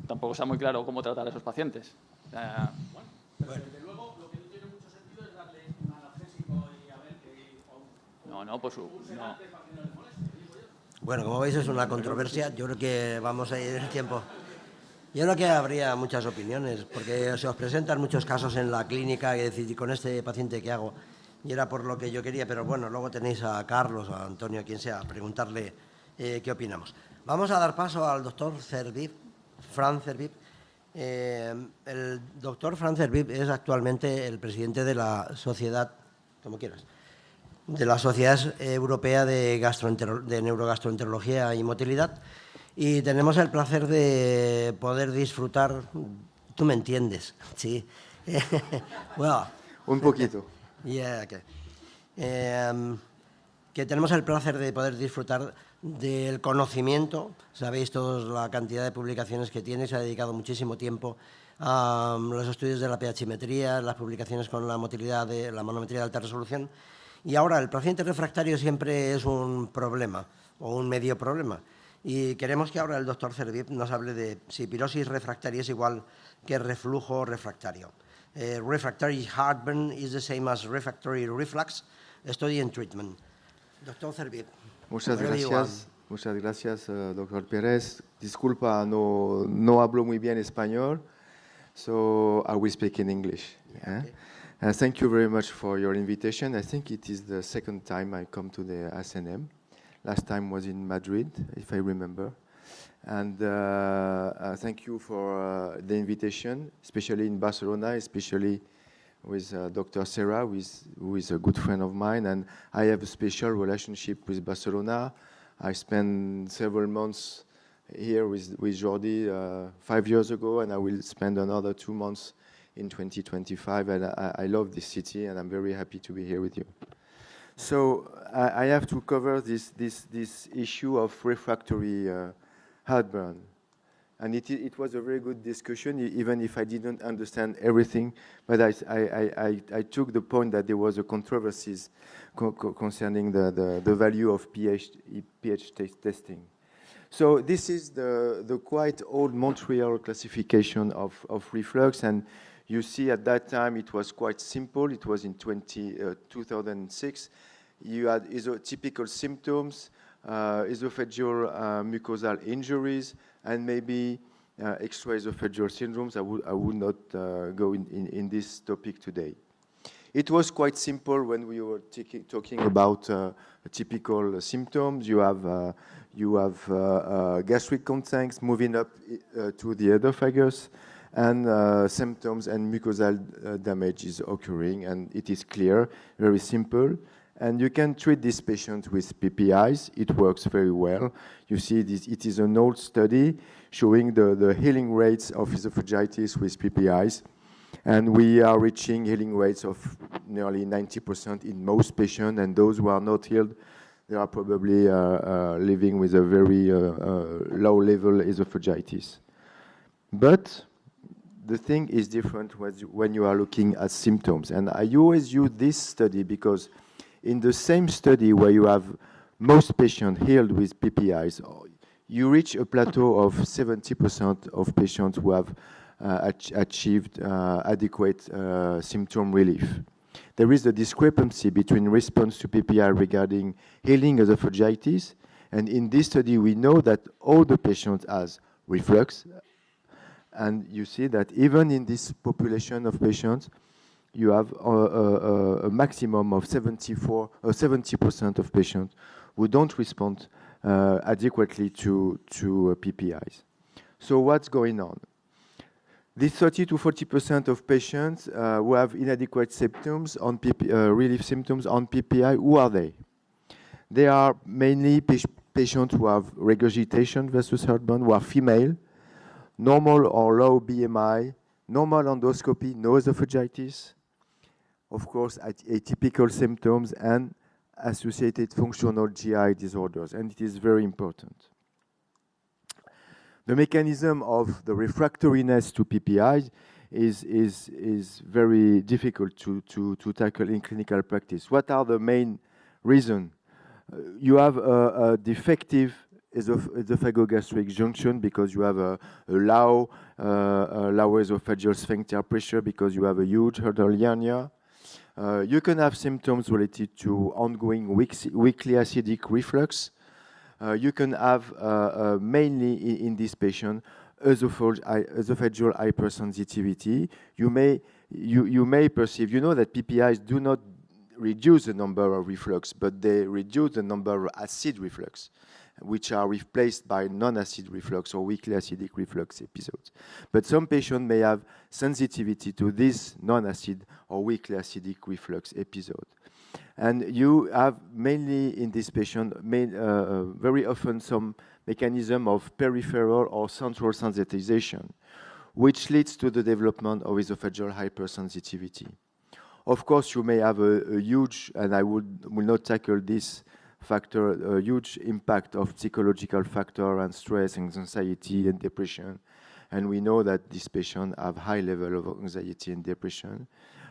Tampoco está muy claro cómo tratar a esos pacientes. Pero desde luego lo que no tiene mucho sentido es darle un analgésico y a ver qué... No, pues no. Bueno, como veis es una controversia. Yo creo que vamos a ir en el tiempo. Yo creo que habría muchas opiniones, porque se os presentan muchos casos en la clínica y decir, ¿y con este paciente qué hago? Y era por lo que yo quería, pero bueno, luego tenéis a Carlos, a Antonio, a quien sea, a preguntarle qué opinamos. Vamos a dar paso al doctor Fran Cerbib. El doctor Fran Cerbib es actualmente el presidente de la sociedad, como quieras, de la Sociedad Europea de Neurogastroenterología y Motilidad, y tenemos el placer de poder disfrutar, tú me entiendes, sí. Well, un poquito. Yeah, okay. Que tenemos el placer de poder disfrutar del conocimiento. Sabéis todos la cantidad de publicaciones que tiene, se ha dedicado muchísimo tiempo a los estudios de la pH-metría, las publicaciones con la motilidad de la manometría de alta resolución. Y ahora el paciente refractario siempre es un problema o un medio problema. Y queremos que ahora el doctor Cerbib nos hable de si pirosis refractaria es igual que reflujo refractario. Refractory heartburn is the same as refractory reflux. Study and treatment. Doctor Cerbib. Muchas gracias, doctor Pérez. Disculpa, no hablo muy bien español, so I will speak in English. Yeah? Okay. Thank you very much for your invitation. I think it is the second time I come to the ASNM. Last time was in Madrid, if I remember. And thank you for the invitation, especially in Barcelona, especially with Dr. Serra, who is a good friend of mine, and I have a special relationship with Barcelona. I spent several months here with Jordi 5 years ago, and I will spend another 2 months in 2025, and I love this city, and I'm very happy to be here with you. So I have to cover this issue of refractory heartburn. And it was a very good discussion, even if I didn't understand everything. But I took the point that there was a controversies concerning the value of pH testing. So this is the quite old Montreal classification of reflux, and you see at that time it was quite simple. It was in 2006. You had typical symptoms, esophageal mucosal injuries, and maybe extraesophageal syndromes. I would not go in this topic today. It was quite simple when we were talking about typical symptoms. You have gastric contents moving up to the esophagus, and symptoms and mucosal damage is occurring, and it is clear, very simple. And you can treat this patient with PPIs. It works very well. You see, it is an old study showing the healing rates of esophagitis with PPIs. And we are reaching healing rates of nearly 90% in most patients. And those who are not healed, they are probably living with a very low level esophagitis. But the thing is different when you are looking at symptoms. And I always use this study because in the same study where you have most patients healed with PPIs, you reach a plateau of 70% of patients who have achieved adequate symptom relief. There is a discrepancy between response to PPI regarding healing esophagitis, and in this study we know that all the patients has reflux, and you see that even in this population of patients, you have a maximum of 70% of patients who don't respond adequately to PPIs. So what's going on? These 30 to 40% of patients who have inadequate symptoms on relief symptoms on PPI, who are they? They are mainly patients who have regurgitation versus heartburn, who are female, normal or low BMI, normal endoscopy, no esophagitis, of course, atypical symptoms and associated functional GI disorders, and it is very important. The mechanism of the refractoriness to PPI is very difficult to tackle in clinical practice. What are the main reasons? You have a defective esophagogastric junction because you have a low esophageal sphincter pressure because you have a huge hiatal hernia. You can have symptoms related to ongoing weakly acidic reflux. You can have mainly in this patient esophageal hypersensitivity. You may perceive, you know that PPIs do not reduce the number of reflux, but they reduce the number of acid reflux, which are replaced by non-acid reflux or weakly acidic reflux episodes. But some patients may have sensitivity to this non-acid or weakly acidic reflux episode. And you have mainly in this patient, very often some mechanism of peripheral or central sensitization, which leads to the development of esophageal hypersensitivity. Of course, you may have a huge, and I will not tackle this factor, a huge impact of psychological factor and stress and anxiety and depression. And we know that these patients have high level of anxiety and depression.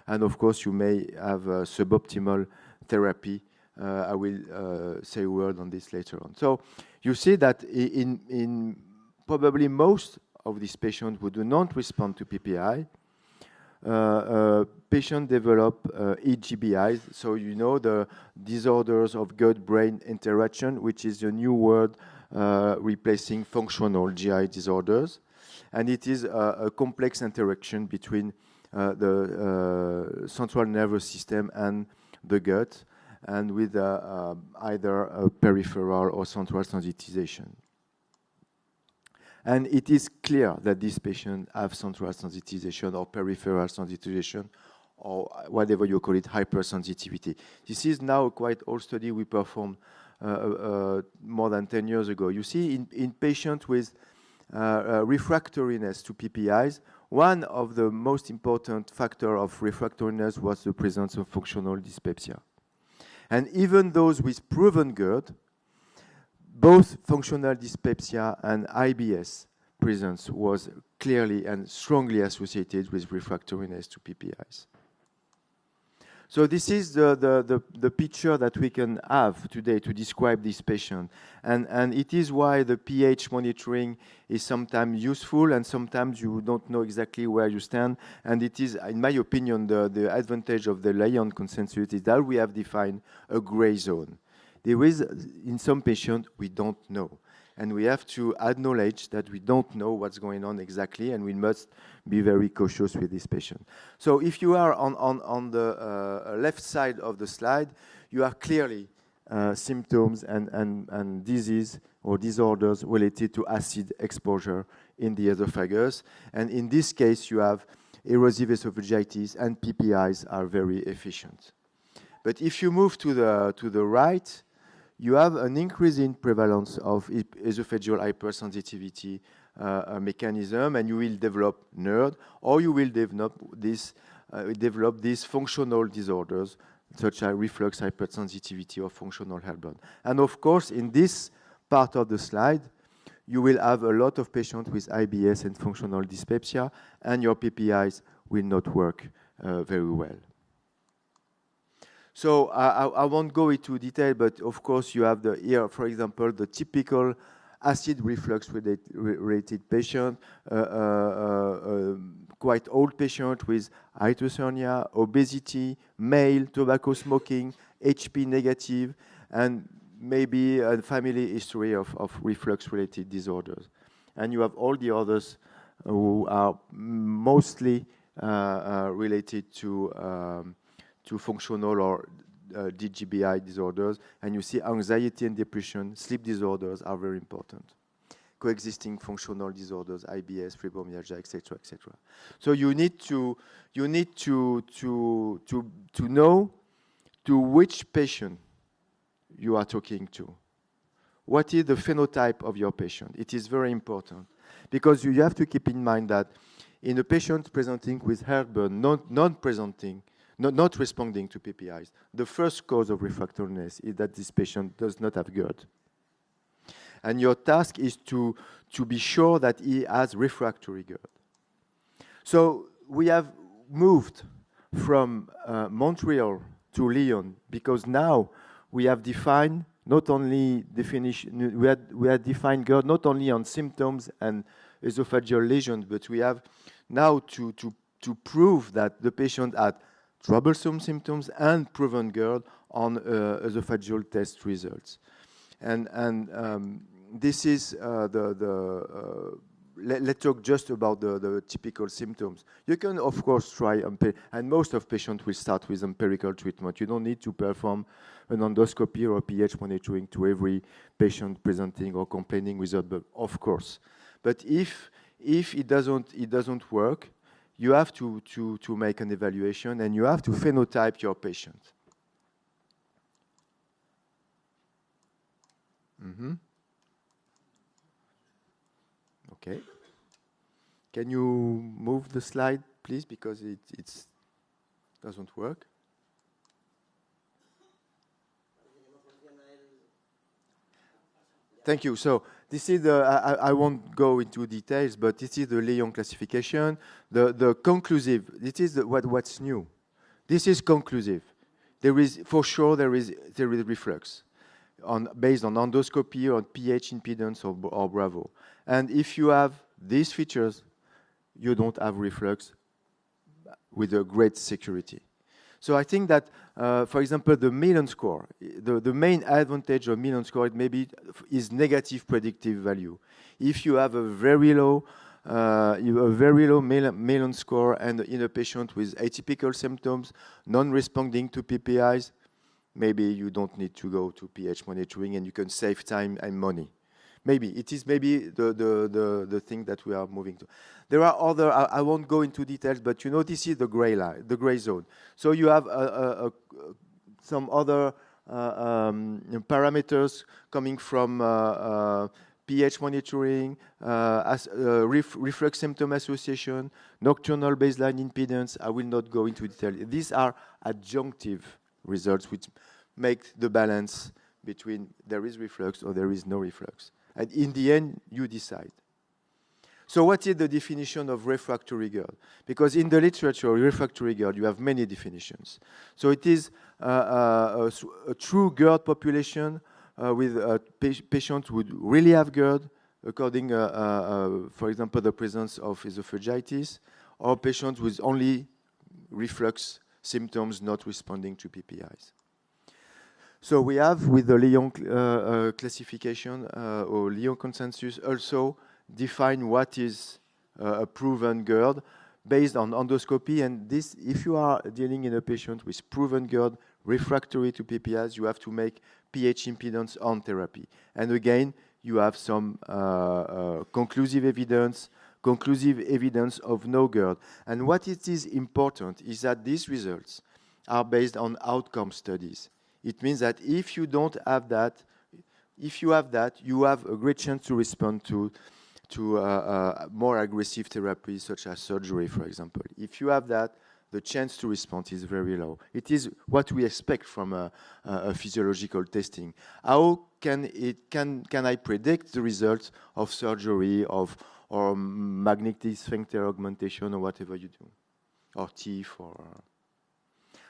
And of course, you may have suboptimal therapy. I will say a word on this later on. So you see that in probably most of these patients who do not respond to PPI, patients develop EGBIs, so you know the disorders of gut-brain interaction, which is a new word replacing functional GI disorders. And it is a complex interaction between the central nervous system and the gut, and with either a peripheral or central sensitization. And it is clear that these patients have central sensitization or peripheral sensitization, or whatever you call it, hypersensitivity. This is now a quite old study we performed more than 10 years ago. You see, in patients with refractoriness to PPIs, one of the most important factors of refractoriness was the presence of functional dyspepsia. And even those with proven GERD, both functional dyspepsia and IBS presence was clearly and strongly associated with refractoriness to PPIs. So this is the picture that we can have today to describe this patient. And it is why the pH monitoring is sometimes useful and sometimes you don't know exactly where you stand. And it is, in my opinion, the advantage of the Lyon consensus is that we have defined a gray zone. There is, in some patients, we don't know. And we have to acknowledge that we don't know what's going on exactly, and we must be very cautious with this patient. So if you are on the left side of the slide, you have clearly symptoms and disease or disorders related to acid exposure in the esophagus. And in this case, you have erosive esophagitis, and PPIs are very efficient. But if you move to the right, you have an increase in prevalence of esophageal hypersensitivity mechanism, and you will develop NERD, or you will develop these functional disorders, such as reflux hypersensitivity or functional heartburn. And of course, in this part of the slide, you will have a lot of patients with IBS and functional dyspepsia, and your PPIs will not work very well. So I won't go into detail, but of course you have here, for example, the typical acid reflux related patient, quite old patient with hypothermia, obesity, male, tobacco smoking, HP negative, and maybe a family history of reflux-related disorders. And you have all the others who are mostly related to functional or DGBI disorders. And you see anxiety and depression, sleep disorders are very important. Coexisting functional disorders, IBS, fibromyalgia, etc., etc. So you need to know to which patient you are talking to. What is the phenotype of your patient? It is very important because you have to keep in mind that in a patient presenting with heartburn, not responding to PPIs, the first cause of refractoriness is that this patient does not have GERD. And your task is to be sure that he has refractory GERD. So we have moved from Montreal to Lyon because now we have defined not only definition, we had defined GERD not only on symptoms and esophageal lesions, but we have now to prove that the patient had troublesome symptoms and proven GERD on esophageal test results. And this is let's talk just about the typical symptoms. You can, of course, try, and most of patients will start with empirical treatment. You don't need to perform an endoscopy or a pH monitoring to every patient presenting or complaining with heartburn, of course. But if it doesn't work, you have to make an evaluation and you have to phenotype your patient. Okay. Can you move the slide, please, because it doesn't work? Thank you. So this is I won't go into details, but this is the Lyon classification. The conclusive, this is what's new. This is conclusive. There is reflux based on endoscopy or pH impedance or Bravo. And if you have these features, you don't have reflux with a great security. So I think that, for example, the Milan score, the main advantage of Milan score is negative predictive value. If you have a very low Milan score and in a patient with atypical symptoms, non-responding to PPIs, maybe you don't need to go to pH monitoring and you can save time and money. Maybe it is the thing that we are moving to. There are other. I won't go into details, but you know this is the gray line, the gray zone. So you have some other parameters coming from pH monitoring, reflux symptom association, nocturnal baseline impedance. I will not go into detail. These are adjunctive results which make the balance between there is reflux or there is no reflux. And in the end, you decide. So what is the definition of refractory GERD? Because in the literature, refractory GERD, you have many definitions. So it is a true GERD population with patients who would really have GERD, according, for example, the presence of esophagitis, or patients with only reflux symptoms not responding to PPIs. So we have, with the Lyon classification or Lyon consensus, also define what is a proven GERD based on endoscopy. And this, if you are dealing in a patient with proven GERD refractory to PPIs, you have to make pH impedance on therapy. And again, you have some conclusive evidence of no GERD. And what it is important is that these results are based on outcome studies. It means that if you don't have that, if you have that, you have a great chance to respond to more aggressive therapies such as surgery, for example. If you have that, the chance to respond is very low. It is what we expect from a physiological testing. How can I predict the results of surgery, or magnetic sphincter augmentation, or whatever you do, or teeth, or...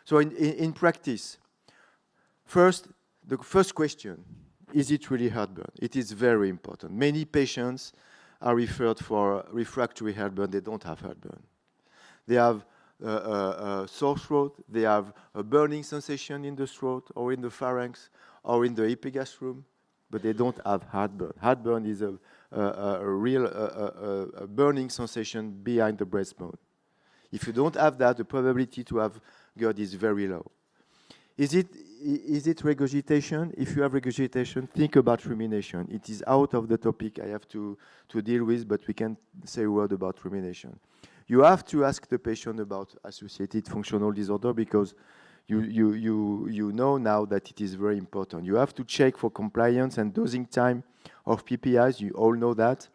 So in practice, the first question, is it really heartburn? It is very important. Many patients are referred for refractory heartburn. They don't have heartburn. They have a sore throat. They have a burning sensation in the throat or in the pharynx or in the epigastrium, but they don't have heartburn. Heartburn is a real burning sensation behind the breastbone. If you don't have that, the probability to have GERD is very low. Is it regurgitation? If you have regurgitation, think about rumination. It is out of the topic I have to deal with, but we can say a word about rumination. You have to ask the patient about associated functional disorder, because you know now that it is very important. You have to check for compliance and dosing time of PPIs. You all know that.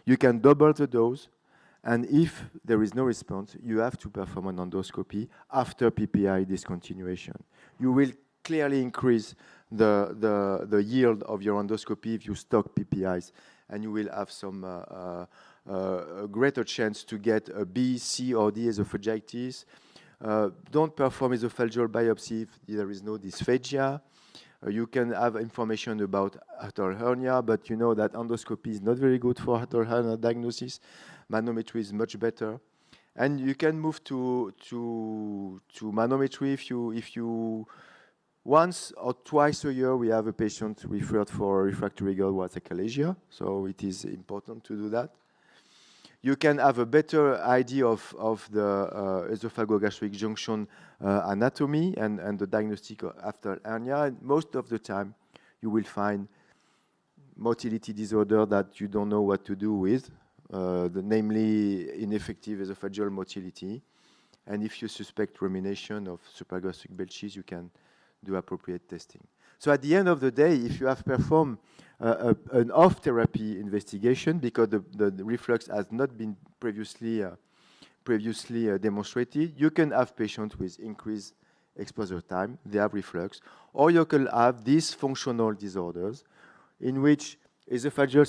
You can double the dose. And if there is no response, you have to perform an endoscopy after PPI discontinuation. You will clearly increase the yield of your endoscopy if you stop PPIs, and you will have some greater chance to get a B, C, or D esophagitis. Don't perform esophageal biopsy if there is no dysphagia. You can have information about hiatal hernia, but you know that endoscopy is not very good for hiatal hernia diagnosis. Manometry is much better. And you can move to manometry if you once or twice a year we have a patient referred for refractory GERD with achalasia, so it is important to do that. You can have a better idea of the esophagogastric junction anatomy and the diagnostic after hernia. And most of the time, you will find motility disorder that you don't know what to do with, namely ineffective esophageal motility. And if you suspect rumination of supragastric bed cheese, you can do appropriate testing. So at the end of the day, if you have performed an off-therapy investigation because the reflux has not been previously demonstrated, you can have patients with increased exposure time, they have reflux, or you can have these functional disorders in which esophageal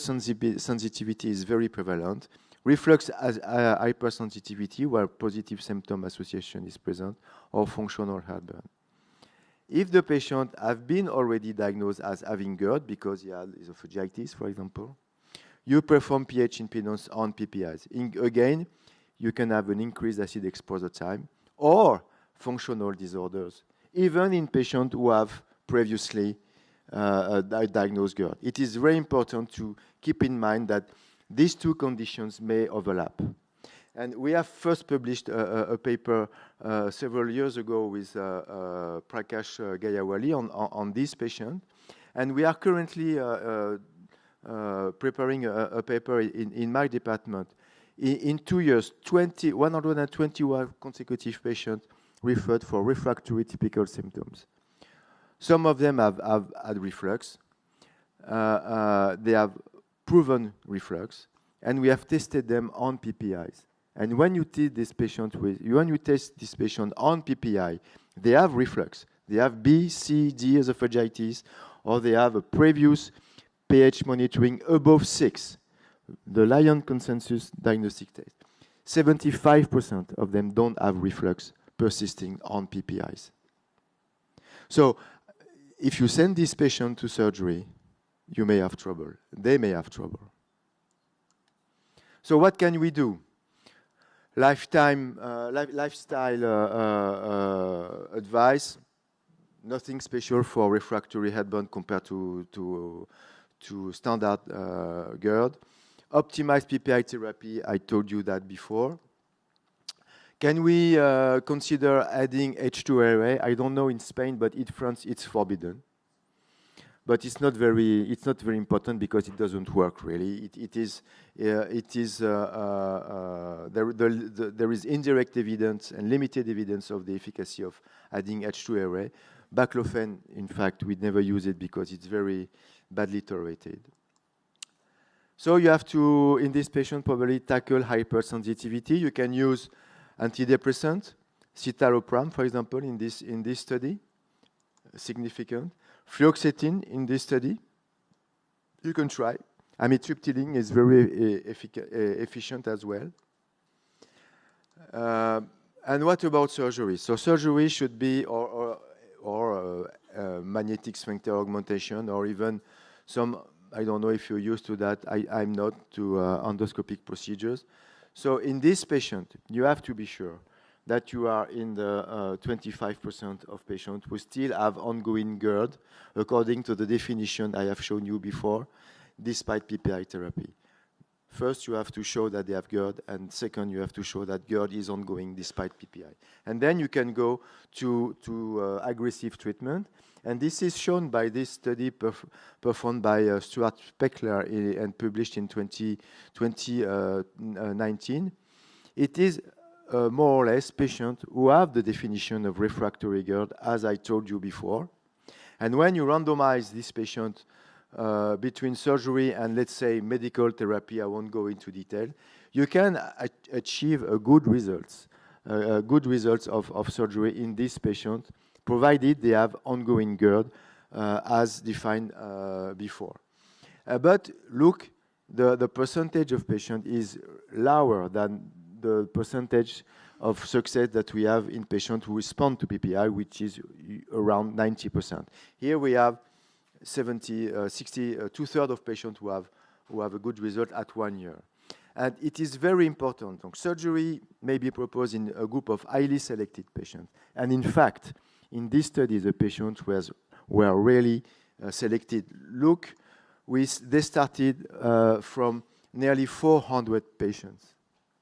sensitivity is very prevalent, reflux has hypersensitivity where positive symptom association is present, or functional heartburn. If the patient have been already diagnosed as having GERD because he had esophagitis, for example, you perform pH impedance on PPIs. Again, you can have an increased acid exposure time or functional disorders, even in patients who have previously diagnosed GERD. It is very important to keep in mind that these two conditions may overlap. And we have first published a paper several years ago with Prakash Gayawali on this patient. And we are currently preparing a paper in my department. In 2 years, 121 consecutive patients referred for refractory typical symptoms. Some of them have had reflux. They have proven reflux. And we have tested them on PPIs. And when you test this patient on PPI, they have reflux. They have B, C, D esophagitis, or they have a previous pH monitoring above 6, the Lyon consensus diagnostic test. 75% of them don't have reflux persisting on PPIs. So if you send this patient to surgery, you may have trouble. They may have trouble. So what can we do? Lifestyle advice, nothing special for refractory heartburn compared to standard GERD. Optimized PPI therapy, I told you that before. Can we consider adding H2RA? I don't know in Spain, but in France it's forbidden. But it's not very important because it doesn't work really. There is indirect evidence and limited evidence of the efficacy of adding H2RA. Baclofen, in fact, we never use it because it's very badly tolerated. So you have to, in this patient, probably tackle hypersensitivity. You can use antidepressant, citalopram, for example, in this study, significant. Fluoxetine in this study, you can try. Amitriptyline is very efficient as well. And what about surgery? So surgery should be or magnetic sphincter augmentation, or even some, I don't know if you're used to that, I'm not, to endoscopic procedures. So in this patient, you have to be sure that you are in the 25% of patients who still have ongoing GERD, according to the definition I have shown you before, despite PPI therapy. First, you have to show that they have GERD, and second, you have to show that GERD is ongoing despite PPI. And then you can go to aggressive treatment. And this is shown by this study performed by Stuart Speckler and published in 2019. It is more or less patients who have the definition of refractory GERD, as I told you before. And when you randomize this patient between surgery and, let's say, medical therapy, I won't go into detail, you can achieve a good results of surgery in this patient, provided they have ongoing GERD as defined before. But look, the percentage of patients is lower than the percentage of success that we have in patients who respond to PPI, which is around 90%. Here we have 2/3 of patients who have a good result at 1 year. And it is very important. Donc, surgery may be proposed in a group of highly selected patients. And in fact, in this study, the patients were really selected. Look, they started from nearly 400 patients.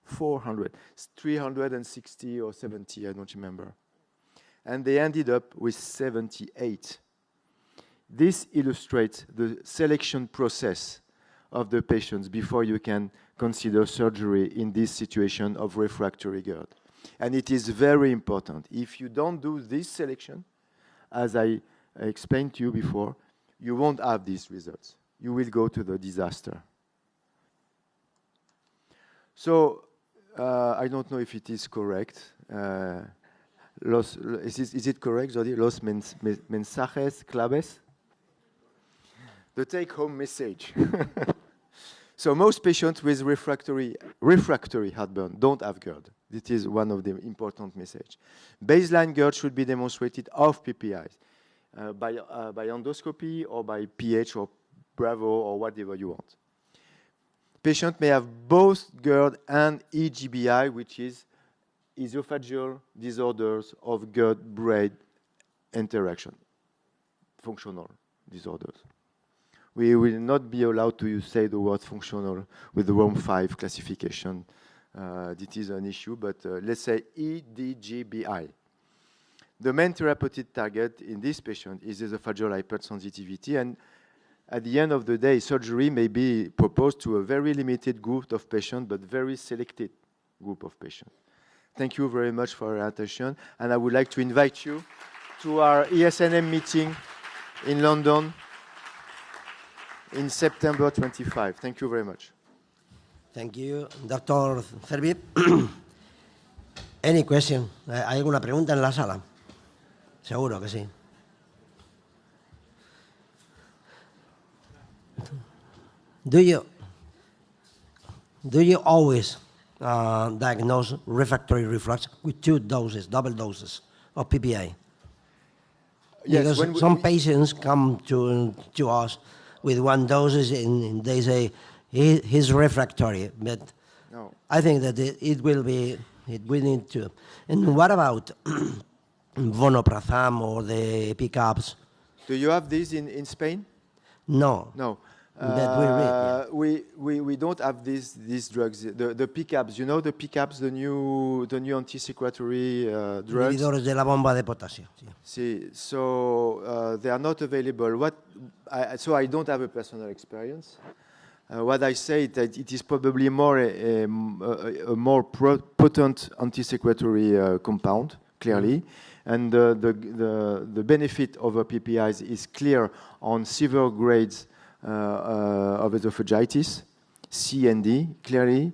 400, 360 or 70, I don't remember. And they ended up with 78. This illustrates the selection process of the patients before you can consider surgery in this situation of refractory GERD. And it is very important. If you don't do this selection, as I explained to you before, you won't have these results. You will go to the disaster. So, I don't know if it is correct. Is it correct, Jody? Los mensajes claves? The take-home message. So most patients with refractory heartburn don't have GERD. This is one of the important messages. Baseline GERD should be demonstrated off PPIs by endoscopy or by pH or Bravo or whatever you want. Patient may have both GERD and EGBI, which is esophageal disorders of GERD-brain interaction, functional disorders. We will not be allowed to say the word functional with the ROM5 classification. This is an issue, but let's say EDGBI. The main therapeutic target in this patient is esophageal hypersensitivity, and at the end of the day, surgery may be proposed to a very limited group of patients, but very selected group of patients. Thank you very much for your attention, and I would like to invite you to our ESNM meeting in London in September 25. Thank you very much. Thank you, Dr. Cervi. Any question? ¿Hay alguna pregunta en la sala? Seguro que sí. Do you always diagnose refractory reflux with 2 doses, double doses of PPI? Yes, because some patients come to us with 1 dose and they say he's refractory, but no. I think that it will need to. And what about vonoprazan or the pickups? Do you have these in Spain? No. No. That we don't have these drugs. The pickups, you know the pickups, the new anti-secretory drugs. Inhibidores de la bomba de potasio. See, so they are not available. So I don't have a personal experience. What I say that it is probably more a more potent anti-secretory compound, clearly, and the benefit over PPIs is clear on severe grades of esophagitis, C and D, clearly.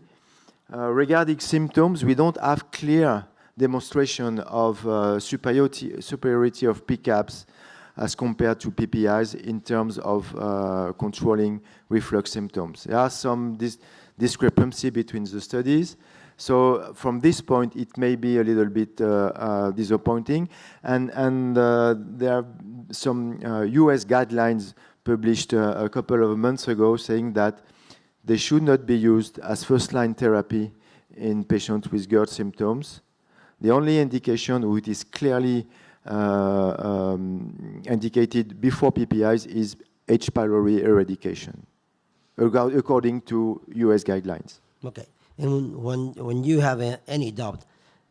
Regarding symptoms, we don't have clear demonstration of superiority of PCABs as compared to PPIs in terms of controlling reflux symptoms. There are some discrepancy between the studies. So from this point, it may be a little bit disappointing. And there are some US guidelines published a couple of months ago saying that they should not be used as first-line therapy in patients with GERD symptoms. The only indication which is clearly indicated before PPIs is H. pylori eradication, according to US guidelines. Okay. And when you have any doubt,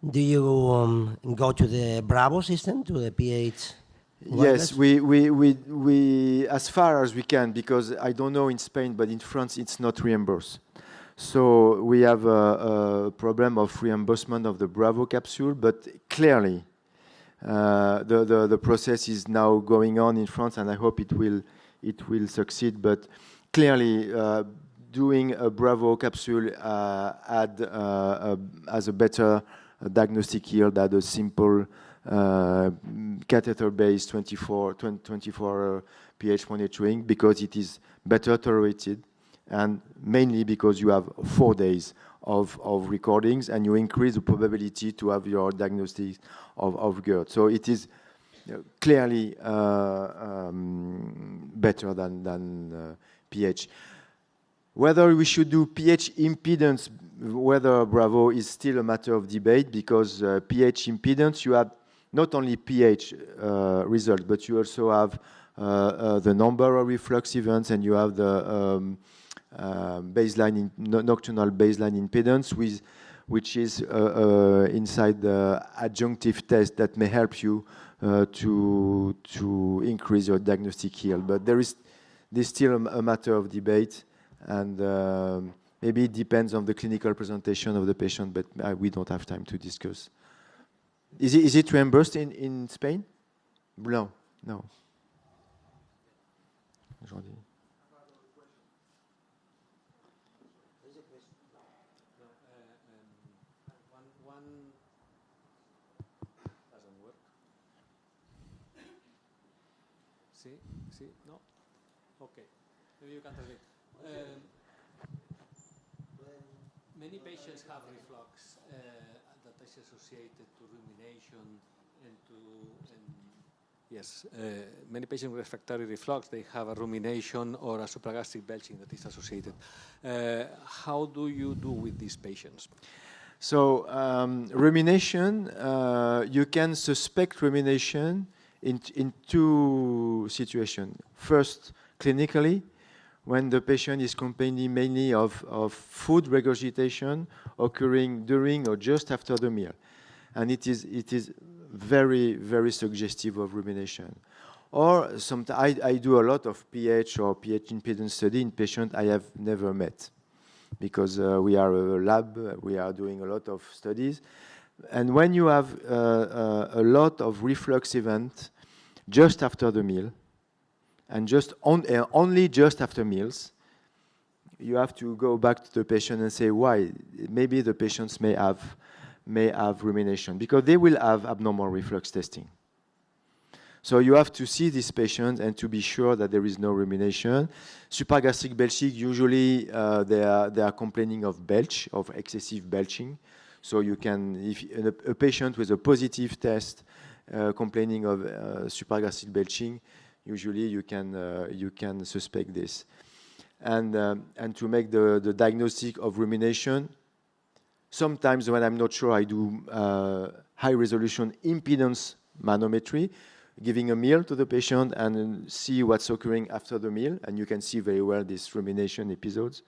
do you go to the Bravo system, to the PH? Yes, we as far as we can, because I don't know in Spain, but in France it's not reimbursed. So we have a problem of reimbursement of the Bravo capsule, but clearly the process is now going on in France, and I hope it will succeed. But clearly, doing a Bravo capsule as a better diagnostic yield than a simple catheter-based 24 pH monitoring, because it is better tolerated, and mainly because you have 4 days of recordings, and you increase the probability to have your diagnosis of GERD. So it is clearly better than pH. Whether we should do pH impedance, whether Bravo, is still a matter of debate, because pH impedance, you have not only pH result, but you also have the number of reflux events, and you have the nocturnal baseline impedance, which is inside the adjunctive test that may help you to increase your diagnostic yield. But this still a matter of debate, and maybe it depends on the clinical presentation of the patient, but we don't have time to discuss. Is it reimbursed in Spain? No. Aujourd'hui. Sí, no. Okay. Maybe you can tell me. Many patients have reflux that is associated to rumination yes, many patients with refractory reflux, they have a rumination or a supragastric belching that is associated. How do you do with these patients? So rumination, you can suspect rumination in 2 situations. First, clinically, when the patient is complaining mainly of food regurgitation occurring during or just after the meal. And it is very, very suggestive of rumination. Or I do a lot of pH or pH impedance study in patients I have never met, because we are a lab, we are doing a lot of studies. And when you have a lot of reflux event just after the meal, and only just after meals, you have to go back to the patient and say why. Maybe the patients may have rumination, because they will have abnormal reflux testing. So you have to see this patient and to be sure that there is no rumination. Supragastric belching, usually they are complaining of excessive belching. So you can, if a patient with a positive test complaining of supragastric belching, usually you can suspect this. And to make the diagnostic of rumination, sometimes when I'm not sure, I do high-resolution impedance manometry, giving a meal to the patient and see what's occurring after the meal, and you can see very well these rumination episodes.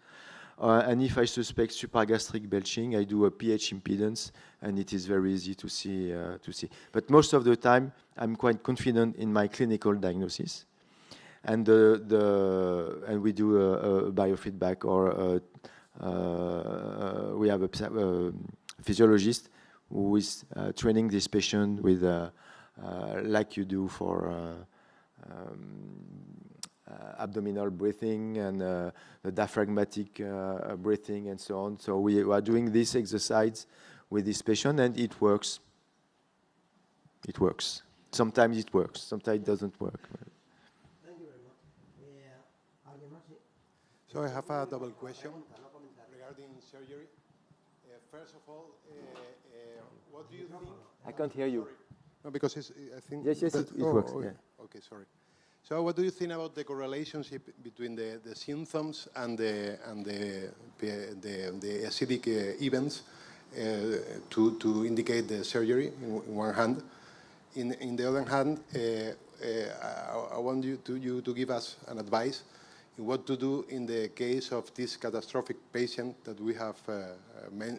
And if I suspect supragastric belching, I do a pH impedance, and it is very easy to see. But most of the time, I'm quite confident in my clinical diagnosis, and and we do a biofeedback, or we have a physiologist who is training this patient with, like you do for abdominal breathing and the diaphragmatic breathing and so on. So we are doing this exercise with this patient, and it works it works. Sometimes it works, sometimes it doesn't work. Thank you very much. ¿Alguien más? Sí. So I have a double question regarding surgery. First of all, what do you think? I can't hear you. No, because I think. Yes, it works. Yeah. Okay, sorry. So, what do you think about the correlationship between the symptoms and the acidic events to indicate the surgery in one hand? In the other hand, I want you to give us an advice in what to do in the case of this catastrophic patient that we have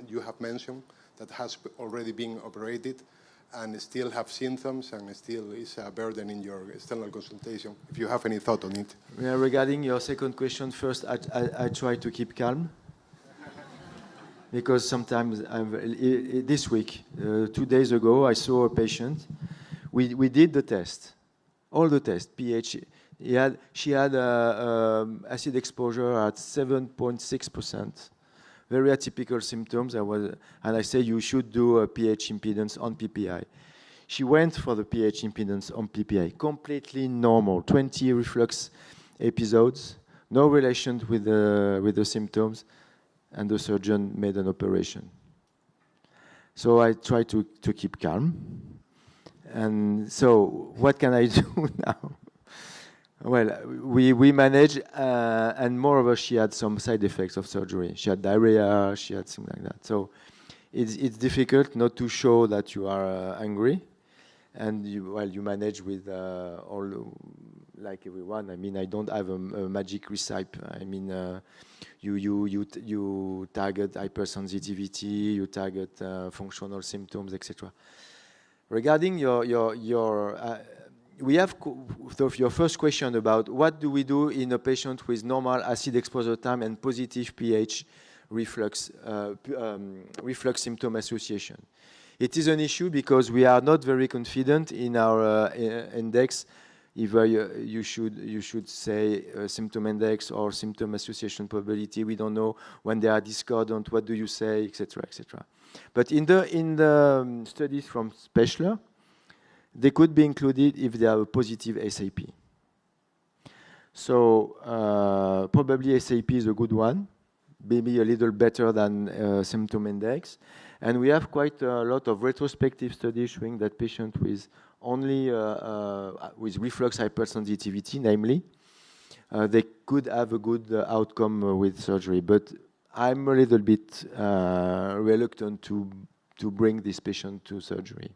you have mentioned that has already been operated and still have symptoms and still is a burden in your external consultation. If you have any thought on it. Yeah, regarding your second question, first, I try to keep calm. Because sometimes, this week, 2 days ago, I saw a patient. We did the test, all the tests, pH. She had acid exposure at 7.6%. Very atypical symptoms. And I said you should do a pH impedance on PPI. She went for the pH impedance on PPI, completely normal, 20 reflux episodes, no relation with the symptoms, and the surgeon made an operation. So I try to keep calm. And so what can I do now? Well, we manage, and moreover, she had some side effects of surgery. She had diarrhea, she had something like that. So it's difficult not to show that you are angry, and you manage with all, like everyone. I mean, I don't have a magic recipe. I mean, you target hypersensitivity, you target functional symptoms, etc. Regarding we have your first question about what do we do in a patient with normal acid exposure time and positive pH reflux symptom association. It is an issue because we are not very confident in our index. Either you should say symptom index or symptom association probability. We don't know when they are discordant. What do you say, etc., etc. But in the studies from Spechler, they could be included if they have a positive SAP. So probably SAP is a good one, maybe a little better than symptom index. And we have quite a lot of retrospective studies showing that patients with only with reflux hypersensitivity, namely, they could have a good outcome with surgery. But I'm a little bit reluctant to bring this patient to surgery.